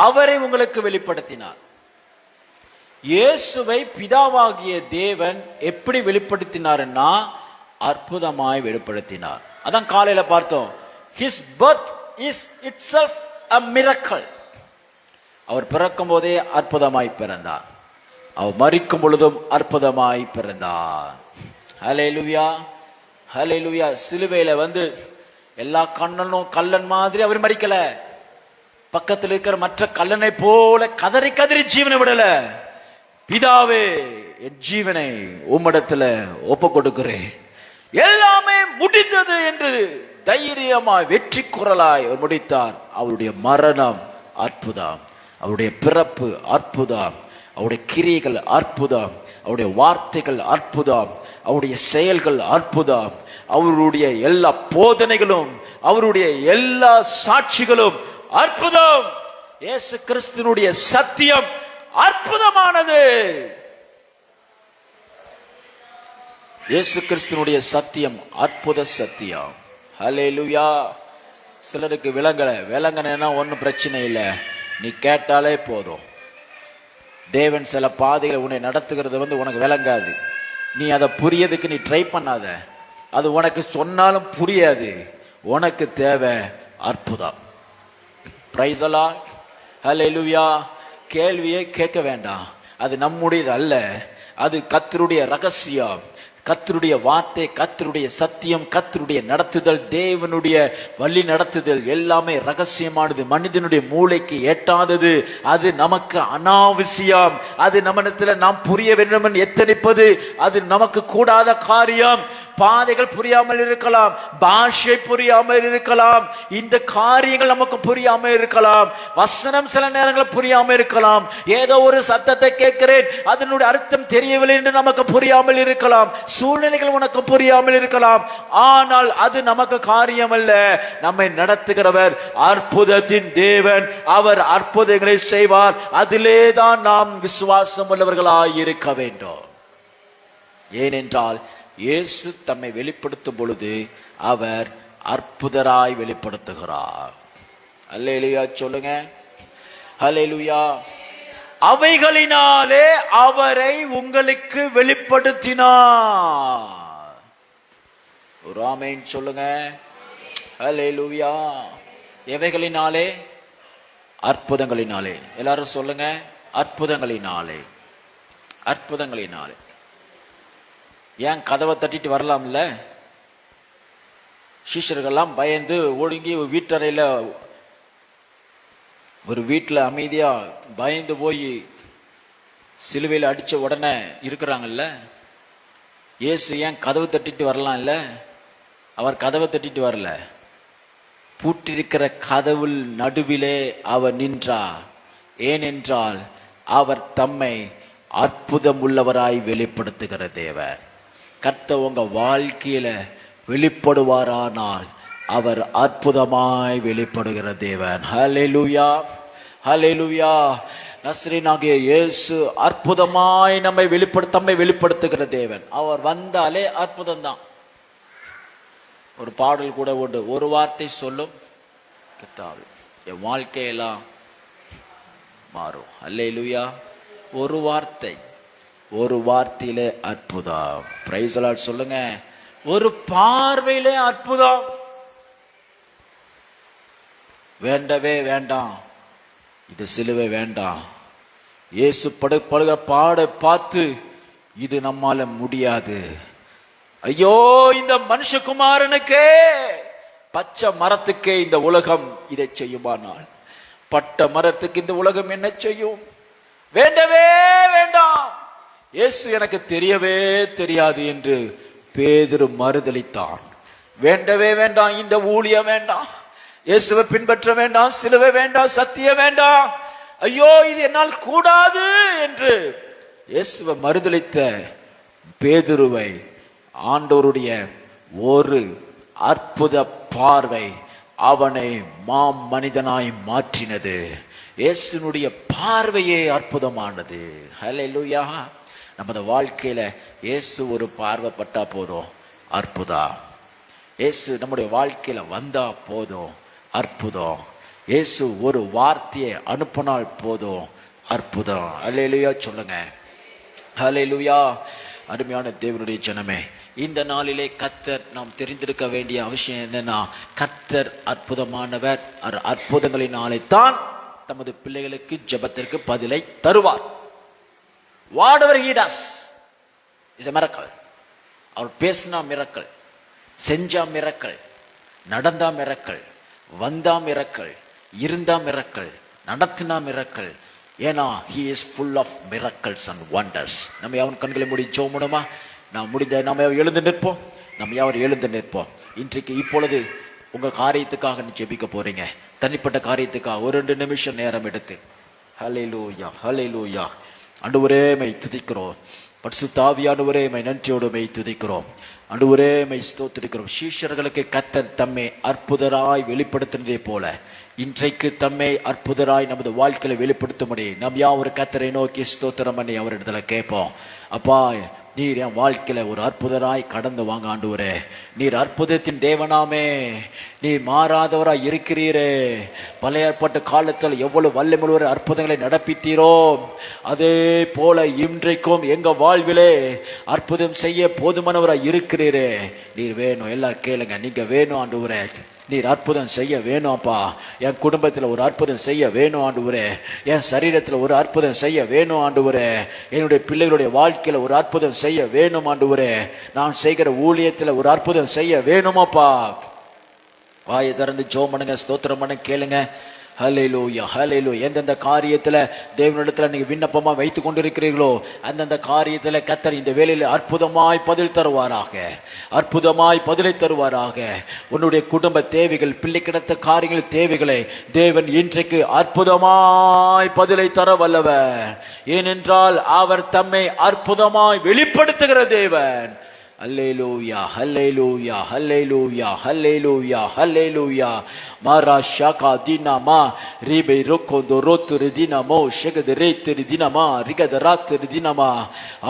Speaker 1: அவரை உங்களுக்கு வெளிப்படுத்தினார். இயேசுவை பிதாவாகிய தேவன் எப்படி வெளிப்படுத்தினார்னா அற்புதமாய் வெளிப்படுத்தினார். அதான் காலையில பார்த்தோம். His birth is itself a miracle. அவர் பிறக்கும் போதே அற்புதமாய் பிறந்தார். அவர் மரிக்கும் பொழுதும் அற்புதமாய் பிறந்தார். ஹல்லேலூயா, ஹல்லேலூயா. சிலுவையில எல்லா கல்லன் மாதிரி அவர் மரிக்கல. பக்கத்தில் இருக்கிற மற்ற கல்லனை போல கதறி கதறி ஜீவனை விடல. பிதாவே, என் ஜீவனை உம்மிடத்துல ஒப்பு கொடுக்கிறேன், எல்லாமே முடிந்தது என்று தைரியமாய் வெற்றி குரலாய் அவர் முடித்தார். அவருடைய மரணம் அற்புதம், அவருடைய பிறப்பு அற்புதம், அவருடைய கிரியைகள் அற்புதம், அவருடைய வார்த்தைகள் அற்புதம், அவருடைய செயல்கள் அற்புதம், அவருடைய எல்லா போதனைகளும், அவருடைய எல்லா சாட்சிகளும் அற்புதம். இயேசு கிறிஸ்துவினுடைய சத்தியம் அற்புதமானது. இயேசு கிறிஸ்துவினுடைய சத்தியம் அற்புத சத்தியம். ஹல்லேலூயா. சிலருக்கு விளங்கனா ஒன்னும் பிரச்சனை இல்லை, நீ கேட்டாலே போதும். தேவன் சில பாதைகளை உன்னை நடத்துகிறது உனக்கு விளங்காது. நீ அதை புரியதுக்கு நீ ட்ரை பண்ணாத. அது உனக்கு சொன்னாலும் புரியாது. உனக்கு தேவை அற்புதம். Praise the Lord. ஹல்லேலூயா. கேள்வியே கேட்க வேண்டாம். அது நம்முடையது அல்ல. அது கர்த்தருடைய ரகசியம், கர்த்தருடைய வார்த்தை, கர்த்தருடைய சத்தியம், கர்த்தருடைய நடத்துதல், தேவனுடைய வழி நடத்துதல் எல்லாமே ரகசியமானது, மனிதனுடைய மூளைக்கு எட்டாதது. அது நமக்கு அனாவசியம். அது நம்மிடத்துல நாம் புரிய வேண்டும் எத்தனிப்பது அது நமக்கு கூடாத காரியம். பாதைகள் புரியாமல் இருக்கலாம், பாஷை புரியாமல் இருக்கலாம், இந்த காரியங்கள் நமக்கு புரியாமல் இருக்கலாம், வசனம் சில நேரங்கள் புரியாமல் இருக்கலாம், ஏதோ ஒரு சத்தத்தை கேட்கிறேன் அதனுடைய அர்த்தம் தெரியவில்லை என்று நமக்கு புரியாமல் இருக்கலாம், சூழ்நிலைகள் உனக்கு புரியாமல் இருக்கலாம். ஆனால் அது நமக்கு காரியம் அல்ல. நம்மை நடத்துகிறவர் அற்புதத்தின் தேவன். அவர் அற்புதங்களை செய்வார். அதிலே தான் நாம் விசுவாசம் உள்ளவர்களாய் இருக்க வேண்டும். ஏனென்றால் இயேசு தம்மை வெளிப்படுத்தும் பொழுது அவர் அற்புதராய் வெளிப்படுத்துகிறார். அல்லேலூயா சொல்லுங்க. அல்லேலூயா. அவைகளினாலே அவரை உங்களுக்கு வெளிப்படுத்தினார். ஒரு ஆமென் சொல்லுங்க. அல்லேலூயா. எவைகளினாலே? அற்புதங்களினாலே. எல்லாரும் சொல்லுங்க. அற்புதங்களினாலே. அற்புதங்களினாலே. ஏன் கதவை தட்டிட்டு வரலாம்ல? சீஷர்கள்லாம் பயந்து ஒடுங்கி வீட்டறையில ஒரு வீட்டில் அமைதியா பயந்து போய் சிலுவையில் அடிச்ச உடனே இருக்கிறாங்கல்ல. இயேசு ஏன் கதவு தட்டிட்டு வரலாம் இல்ல? அவர் கதவை தட்டிட்டு வரல. பூட்டிருக்கிற கதவுள் நடுவிலே அவர் நின்றார். ஏனென்றால் அவர் தம்மை அற்புதம் உள்ளவராய் வெளிப்படுத்துகிற தேவன். கர்த்தர் உங்க வாழ்க்கையில வெளிப்படுவாரானால் அவர் அற்புதமாய் வெளிப்படுகிற தேவன். ஹல்லேலூயா, ஹல்லேலூயா. நசரேயனாகிய இயேசு அற்புதமாய் தம்மை வெளிப்படுத்துகிற தேவன். அவர் வந்தாலே அற்புதம் தான். ஒரு பாடல் கூட உண்டு, ஒரு வார்த்தை சொல்லும் கர்த்தாவே என் வாழ்க்கையெல்லாம் மாறும். அல்லேலூயா. ஒரு வார்த்தை, ஒரு வார்த்தையிலே அற்புதம். பிரைஸ் தி லார்ட் சொல்லுங்க. ஒரு பார்வையிலே அற்புதம். வேண்டவே வேண்டாம், இது சிலுவை வேண்டாம். இயேசு படுகிற பாடை பார்த்து இது நம்மால முடியாது, ஐயோ இந்த மனுஷகுமாரனுக்கே, பச்சை மரத்துக்கே இந்த உலகம் இதை செய்யுமானால் பட்ட மரத்துக்கு இந்த உலகம் என்ன செய்யும்? வேண்டவே வேண்டாம், இயேசு எனக்கு தெரியவே தெரியாது என்று பேதுரு மறுதலித்தான். வேண்டவே வேண்டாம், இந்த ஊழியம் வேண்டாம், இயேசுவை பின்பற்ற வேண்டாம், சிலுவை வேண்டாம், சத்தியம் வேண்டாம், ஐயோ இது என்னால் கூடாது என்று இயேசுவை மறுதலித்த பேதுருவை ஆண்டவருடைய ஒரு அற்புத பார்வை அவனை மனிதனாய் மாற்றினது. இயேசுனுடைய பார்வையே அற்புதமானது. ஹல்லேலூயா. நமது வாழ்க்கையில இயேசு ஒரு பார்வைப்பட்டா போதும், அற்புதம். இயேசு நம்முடைய வாழ்க்கையில வந்தா போதும், அற்புதம். இயேசு ஒரு வார்த்தையை அனுப்பினால் போதும், அற்புதம். ஹல்லேலூயா சொல்லுங்க. ஹல்லேலூயா. அருமையான தேவனுடைய ஜனமே, இந்த நாளிலே கர்த்தர் நாம் தெரிந்திருக்க வேண்டிய அவசியம் என்னன்னா, கர்த்தர் அற்புதமானவர். அற்புதங்களினாலே தான் தமது பிள்ளைகளுக்கு ஜெபத்திற்கு பதிலை தருவார். whatever he does is a miracle. அவர் பேசினா மிரக்கல், செஞ்சா மிரக்கல், நடந்தா மிரக்கல், வந்தா மிரக்கல், இருந்தா மிரக்கல், நடத்தினா மிரக்கல். ஏன்னா he is full of miracles and wonders. நம்ம அவன் கண்களை மூடி ஜெபம் பண்ணுமா? நாம் முடிந்த நம்ம எழுந்து நிற்போம். நம்ம யாரும் எழுந்து நிற்போம். இன்றைக்கு இப்பொழுது உங்க காரியத்துக்காக நீ ஜெபிக்க போறீங்க, தனிப்பட்ட காரியத்துக்காக ஒரு 2 நிமிஷம் நேரம் எடுத்து. ஹல்லேலூயா, ஹல்லேலூயா. ஆண்டவரே மை துதிக்கிறோம், பரிசுத்த ஆவியானவரே மை நன்றியோடு மை துதிக்கிறோம். ஆண்டவரே மை ஸ்தோத்திரிக்கிறோம். சீஷர்களுக்கு கர்த்தர் தம்மை அற்புதராய் வெளிப்படுத்தினதே போல இன்றைக்கு தம்மை அற்புதராய் நமது வாழ்க்கையில வெளிப்படுத்தும்படி நம் யாவரும் கர்த்தரை நோக்கி ஸ்தோத்திரம் பண்ணி அவரிடத்துல கேட்போம். அப்பா, நீர் என் வாழ்க்கையில ஒரு அற்புதராய் கடந்து வாங்க ஆண்டவரே. நீர் அற்புதத்தின் தேவனாமே, நீர் மாறாதவராய் இருக்கிறீரே. பழைய ஏற்பாட்டு காலத்தில் எவ்வளவு வல்லமையுள்ள அற்புதங்களை நடப்பித்தீரோ, அதே போல இன்றைக்கும் எங்க வாழ்விலே அற்புதம் செய்ய போதுமானவராய் இருக்கிறீரே. நீர் வேணும், எல்லாம் கேளுங்க. நீங்க வேணும் ஆண்டவரே, நீர் அற்புதம் செய்ய வேணும் அப்பா. என் குடும்பத்தில் ஒரு அற்புதம் செய்ய வேணும் ஆண்டவரே. என் சரீரத்தில் ஒரு அற்புதம் செய்ய வேணும் ஆண்டவரே. என்னுடைய பிள்ளைகளுடைய வாழ்க்கையில் ஒரு அற்புதம் செய்ய வேணும் ஆண்டவரே. நான் செய்கிற ஊழியத்தில் ஒரு அற்புதம் செய்ய வேணுமாப்பா. வாயை திறந்து ஜெபம் பண்ணுங்க, ஸ்தோத்திரம் பண்ணுங்க, கேளுங்க. ஹல்லேலூயா, ஹல்லேலூயா. எந்தெந்த காரியத்துல தேவனிடத்துல நீங்க விண்ணப்பமா வைத்து கொண்டிருக்கிறீர்களோ அந்தந்த காரியத்துல கர்த்தர் இந்த வேளையில அற்புதமாய் பதில் தருவாராக, அற்புதமாய் பதிலை தருவாராக. உன்னுடைய குடும்ப தேவைகள், பிள்ளை கிடத்த காரியங்கள் தேவைகளை தேவன் இன்றைக்கு அற்புதமாய் பதிலை தர வல்லவர். ஏனென்றால் அவர் தம்மை அற்புதமாய் வெளிப்படுத்துகிற தேவன். ஹல்லேலூயா, ஹல்லேலூயா, ஹல்லேலூயா, ஹல்லேலூயா, ஹல்லேலூயா. மாரா ஷாகா தினாமா ரிபே ரோக்கோந்தோ ரோத்துரு தினாமோ ஷெகதரே திரு தினாமா ரிகதராத்திரு தினாமா.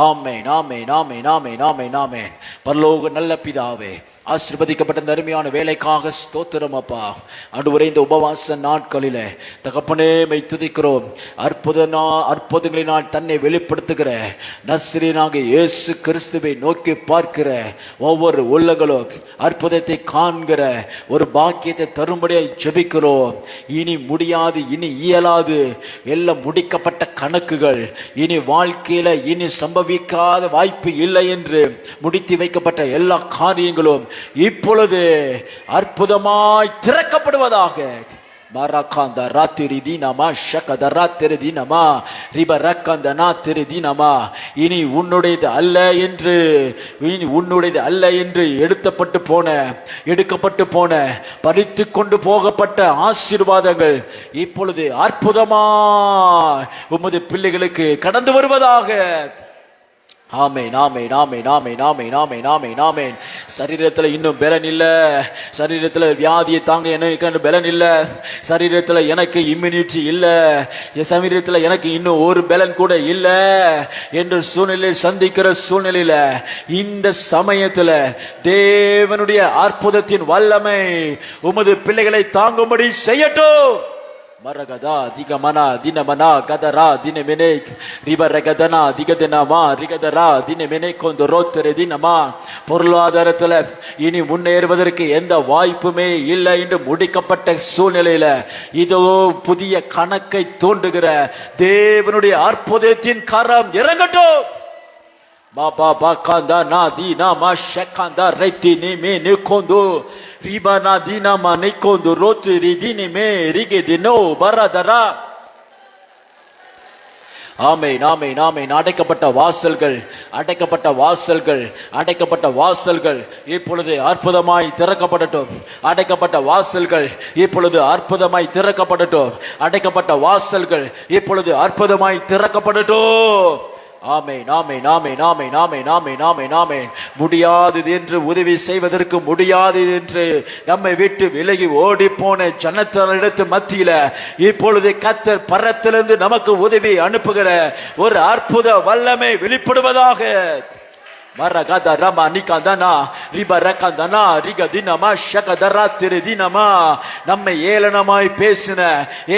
Speaker 1: ஆமென், ஆமென், ஆமென், ஆமென், ஆமென், ஆமென். பரலோக நல்ல பிதாவே, ஆசீர்வதிக்கப்பட்ட அருமையான வேலைக்காக ஸ்தோத்திரம் அப்பா. ஆண்டவரே, இந்த உபவாச நாட்களிலே தகப்பனே மை துதிக்கிறோம். அற்புதங்களினால் தன்னை வெளிப்படுத்துகிற நஸ்ரீனாக இயேசு கிறிஸ்துவை நோக்கி பார்க்கிற ஒவ்வொரு உள்ளங்களும் அற்புதத்தை காண்கிற ஒரு பாக்கியத்தை தரும்படியாக ஜெபிக்கிறோம். இனி முடியாது, இனி இயலாது, எல்லாம் முடிக்கப்பட்ட கணக்குகள், இனி வாழ்க்கையில இனி சம்பவிக்காத வாய்ப்பு இல்லை என்று முடித்து வைக்கப்பட்ட எல்லா காரியங்களும் இப்பொழுது அற்புதமாய் திறக்கப்படுவதாக. மரகாந்த ராத்திரி தினமா ஷகத ராத்திரி தினமா ரிபரகாந்த நாத்திரி தினமா. இனி உன்னுடையது அல்ல என்று, இனி உன்னுடையது அல்ல என்று எடுக்கப்பட்டு போன பறித்து கொண்டு போகப்பட்ட ஆசீர்வாதங்கள் இப்பொழுது அற்புதமாய் உமது பிள்ளைகளுக்கு கடந்து வருவதாக. ஆமென் ஆமென் ஆமென் ஆமென் ஆமென் ஆமென் ஆமென் ஆமென். சரீரத்துல இன்னும் பலன் இல்ல, சரீரத்துல வியாதியை தாங்க எனக்கு பலன் இல்ல, சரீரத்துல எனக்கு இம்யூனிட்டி இல்ல, என் சரீரத்துல எனக்கு இன்னும் ஒரு பலன் கூட இல்ல என்று சூழ்நிலை சந்திக்கிற சூழ்நிலையில இந்த சமயத்துல தேவனுடைய அற்புதத்தின் வல்லமை உமது பிள்ளைகளை தாங்கும்படி செய்யட்டும். மரகதா திகமனா தினமனா கதரா தினமெனே ரிவரகதனா திகதனமா ரிகதரா தினமெனே கொண்டு ரோத்தரை தினமா. பொருளாதாரத்துல இனி முன்னேறுவதற்கு எந்த வாய்ப்புமே இல்லை என்று முடிக்கப்பட்ட சூழ்நிலையில இதோ புதிய கணக்கை தோண்டுகிற தேவனுடைய அற்புதத்தின் கரம் இறங்கட்டும். பாபா பாக்காந்தா நா தீனா மா ஷக்காந்தா ரைத்தி நீ மே நிக்கோந்து ரிபானா தீனா மா நிக்கோந்து ரோத்து ரிதினி மே ரிகே தினோ பரதரா. ஆமென் ஆமென் ஆமென். அடைக்கப்பட்ட வாசல்கள், அடைக்கப்பட்ட வாசல்கள், அடைக்கப்பட்ட வாசல்கள் இப்பொழுது அற்புதமாய் திறக்கப்படட்டும். அடைக்கப்பட்ட வாசல்கள் இப்பொழுது அற்புதமாய் திறக்கப்படட்டும். அடைக்கப்பட்ட வாசல்கள் இப்பொழுது அற்புதமாய் திறக்கப்படட்டும். ஆமென் ஆமென் ஆமென் ஆமென் ஆமென் ஆமென் ஆமென் ஆமென். முடியாதது என்று உதவி செய்வதற்கு முடியாது என்று நம்மை விட்டு விலகி ஓடி போன ஜனத்தினரிடத்து மத்தியில இப்பொழுது கர்த்தர் பரத்திலிருந்து நமக்கு உதவி அனுப்புகிற ஒரு அற்புத வல்லமை வெளிப்படுவதாக. மரகத ரமா நிகதனா ரிபரகதனா ரிகதினமா ஷகதரா திரதினமா. நம்மை ஏளனமாய் பேசின,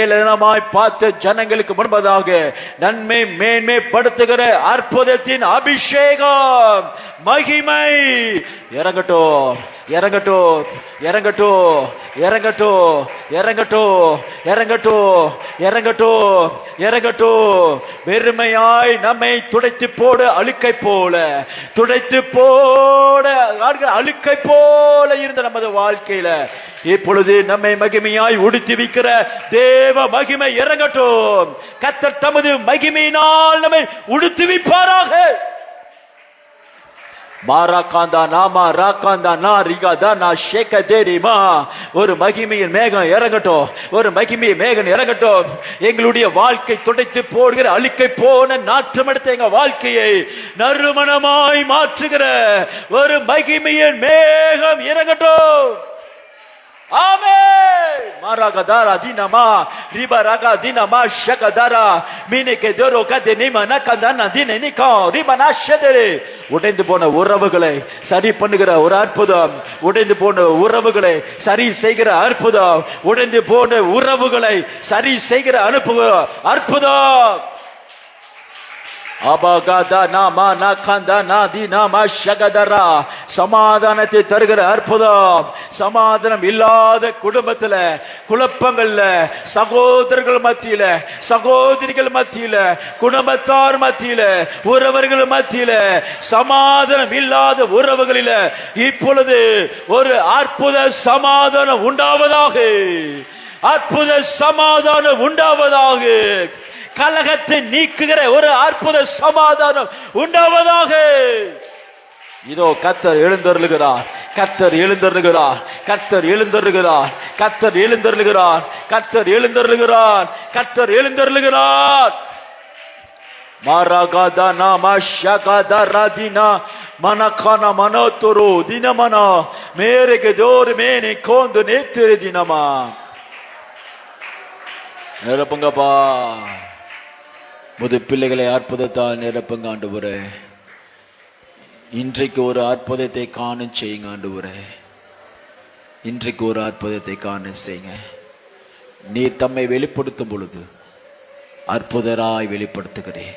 Speaker 1: ஏளனமாய் பார்த்த ஜனங்களுக்கு முன்பதாக நன்மை மேன்மை படுத்துகிற அற்புதத்தின் அபிஷேகம் மகிமை இறங்கட்டும் இறங்கட்டும் இறங்கட்டும் இறங்கட்டும் இறங்கட்டும் இறங்கட்டும் இறங்கட்டும் இறங்கட்டும். வெறுமையாய் நம்மை துடைத்து போட அழுக்கை போல, துடைத்து போட அழுக்கை போல இருந்த நமது வாழ்க்கையில இப்பொழுது நம்மை மகிமையாய் உடுத்தி வைக்கிற தேவ மகிமை இறங்கட்டும். கர்த்தர் தமது மகிமையினால் நம்மை உடுத்தி வைப்பாராக. மாராகாந்தா நாமா ராகாந்தா நா ரிகாதா நா ஷேகதேரிமா. ஒரு மகிமையின் மேகம் இறங்கட்டும், ஒரு மகிமையின் மேகம் இறங்கட்டும். எங்களுடைய வாழ்க்கை துடைத்து போடுகிற அழுக்கை போன நாற்றம் எடுத்த எங்க வாழ்க்கையை நறுமணமாய் மாற்றுகிற ஒரு மகிமையின் மேகம் இறங்கட்டும். ஆமென். மாராகதாரா தினமா ரிபராகா தினமா ஷகதாரா மினேகே தோரோகா தினிமா நகந்தனா தினனிகா ரிபனா ஷதரே. உடைந்து போன உறவுகளை சரி பண்ணுகிற ஒரு அற்புதம், உடைந்து போன உறவுகளை சரி செய்கிற அற்புதம், உடைந்து போன உறவுகளை சரி செய்கிற அற்புதம். சமாதானத்தை தருகிற அற்புதம். சமாதானம் இல்லாத குடும்பத்துல, குழப்பங்கள்ல, சகோதரர்கள் மத்தியில, சகோதரிகள் மத்தியில, குடும்பத்தார் மத்தியில, உறவர்கள் மத்தியில, சமாதானம் இல்லாத உறவுகளில இப்பொழுது ஒரு அற்புத சமாதானம் உண்டாவதாக. அற்புத சமாதானம் உண்டாவதாக. கலகத்தை நீக்குகிற ஒரு அற்புத சமாதானம் உண்டாவதாக. இதோ கர்த்தர் எழுந்தருளுகிறார், கர்த்தர் எழுந்தருளுகிறார், கர்த்தர் எழுந்தருளுகிறார், கர்த்தர் எழுந்தருளுகிறார், கர்த்தர் எழுந்தருளுகிறார், கர்த்தர் எழுந்தருளுகிறார். மாராகாதனா மஷகதரதினா மனகன மனோதுரு தினமனா மேரேகே தோர் மேனே கோந்து நேத்திர தினமா. நிரப்புங்கப்பா, முது பிள்ளைகளை அற்புதத்தால் நிரப்புங்க ஆண்டவரே. இன்றைக்கு ஒரு அற்புதத்தை காண செய்யுங்க ஆண்டவரே. இன்றைக்கு ஒரு அற்புதத்தை காண செய்யுங்க. நீர் தம்மை வெளிப்படுத்தும் பொழுது அற்புதராய் வெளிப்படுத்துகிறேன்.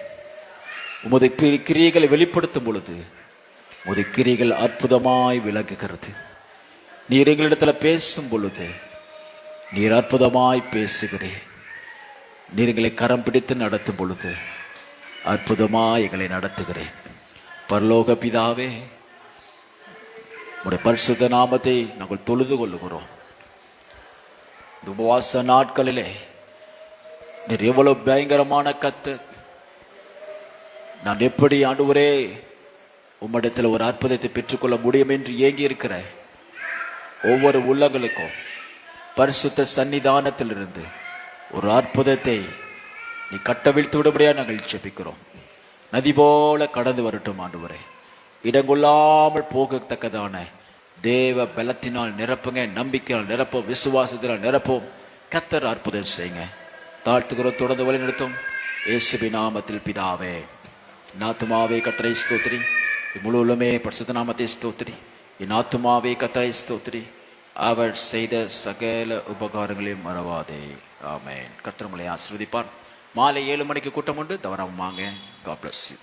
Speaker 1: உமது கிரியைகளை வெளிப்படுத்தும் பொழுது உமது கிரியைகள் அற்புதமாய் விளங்குகிறது. நீர் எங்களிடத்துல பேசும் பொழுது நீர் அற்புதமாய் பேசுகிறேன். நீர் எங்களை கரம் பிடித்து நடத்தும் பொழுது அற்புதமாய் எங்களை நடத்துகிறேன். பரலோக பிதாவே, உடைய பரிசுத்த நாமத்தை நாங்கள் தொழுது கொள்ளுகிறோம். உபவாச நாட்களிலே நீர் எவ்வளவு பயங்கரமான கர்த்தர். நான் எப்படி ஆண்டவரே உம்மிடத்தில் ஒரு அற்புதத்தை பெற்றுக்கொள்ள முடியும் என்று ஏங்கி இருக்கிற ஒவ்வொரு உள்ளங்களுக்கும் பரிசுத்த சன்னிதானத்திலிருந்து ஒரு அற்புதத்தை நீ கட்டவிழ்த்து விடுபடியா நாங்கள் ஜெபிக்கிறோம். நதி போல கடந்து வரட்டும் ஆண்டவரே. இடங்கொள்ளாமல் போகத்தக்கதான தேவ பலத்தினால் நிரப்புங்க, நம்பிக்கையால் நிரப்போம், விசுவாசத்தினால் நிரப்போம். கர்த்தர் அற்புதம் செய்யுங்க. தாழ்த்துகிறோம், தொடர்ந்து வழி நடத்தும் இயேசுவின் நாமத்தில் பிதாவே. என் ஆத்துமாவே கர்த்தரை ஸ்தோத்திரி, முழு உள்ளமே பரிசுத்த நாமத்தை ஸ்தோத்திரி. என் ஆத்துமாவே கர்த்தரை ஸ்தோத்திரி, அவர் செய்த சகல உபகாரங்களையும் மறவாதே. ஆமென். கர்த்தர் உங்களை ஆசீர்வதிப்பார். மாலை 7 மணிக்கு கூட்டம் உண்டு, தவறாம வாங்க. God bless you.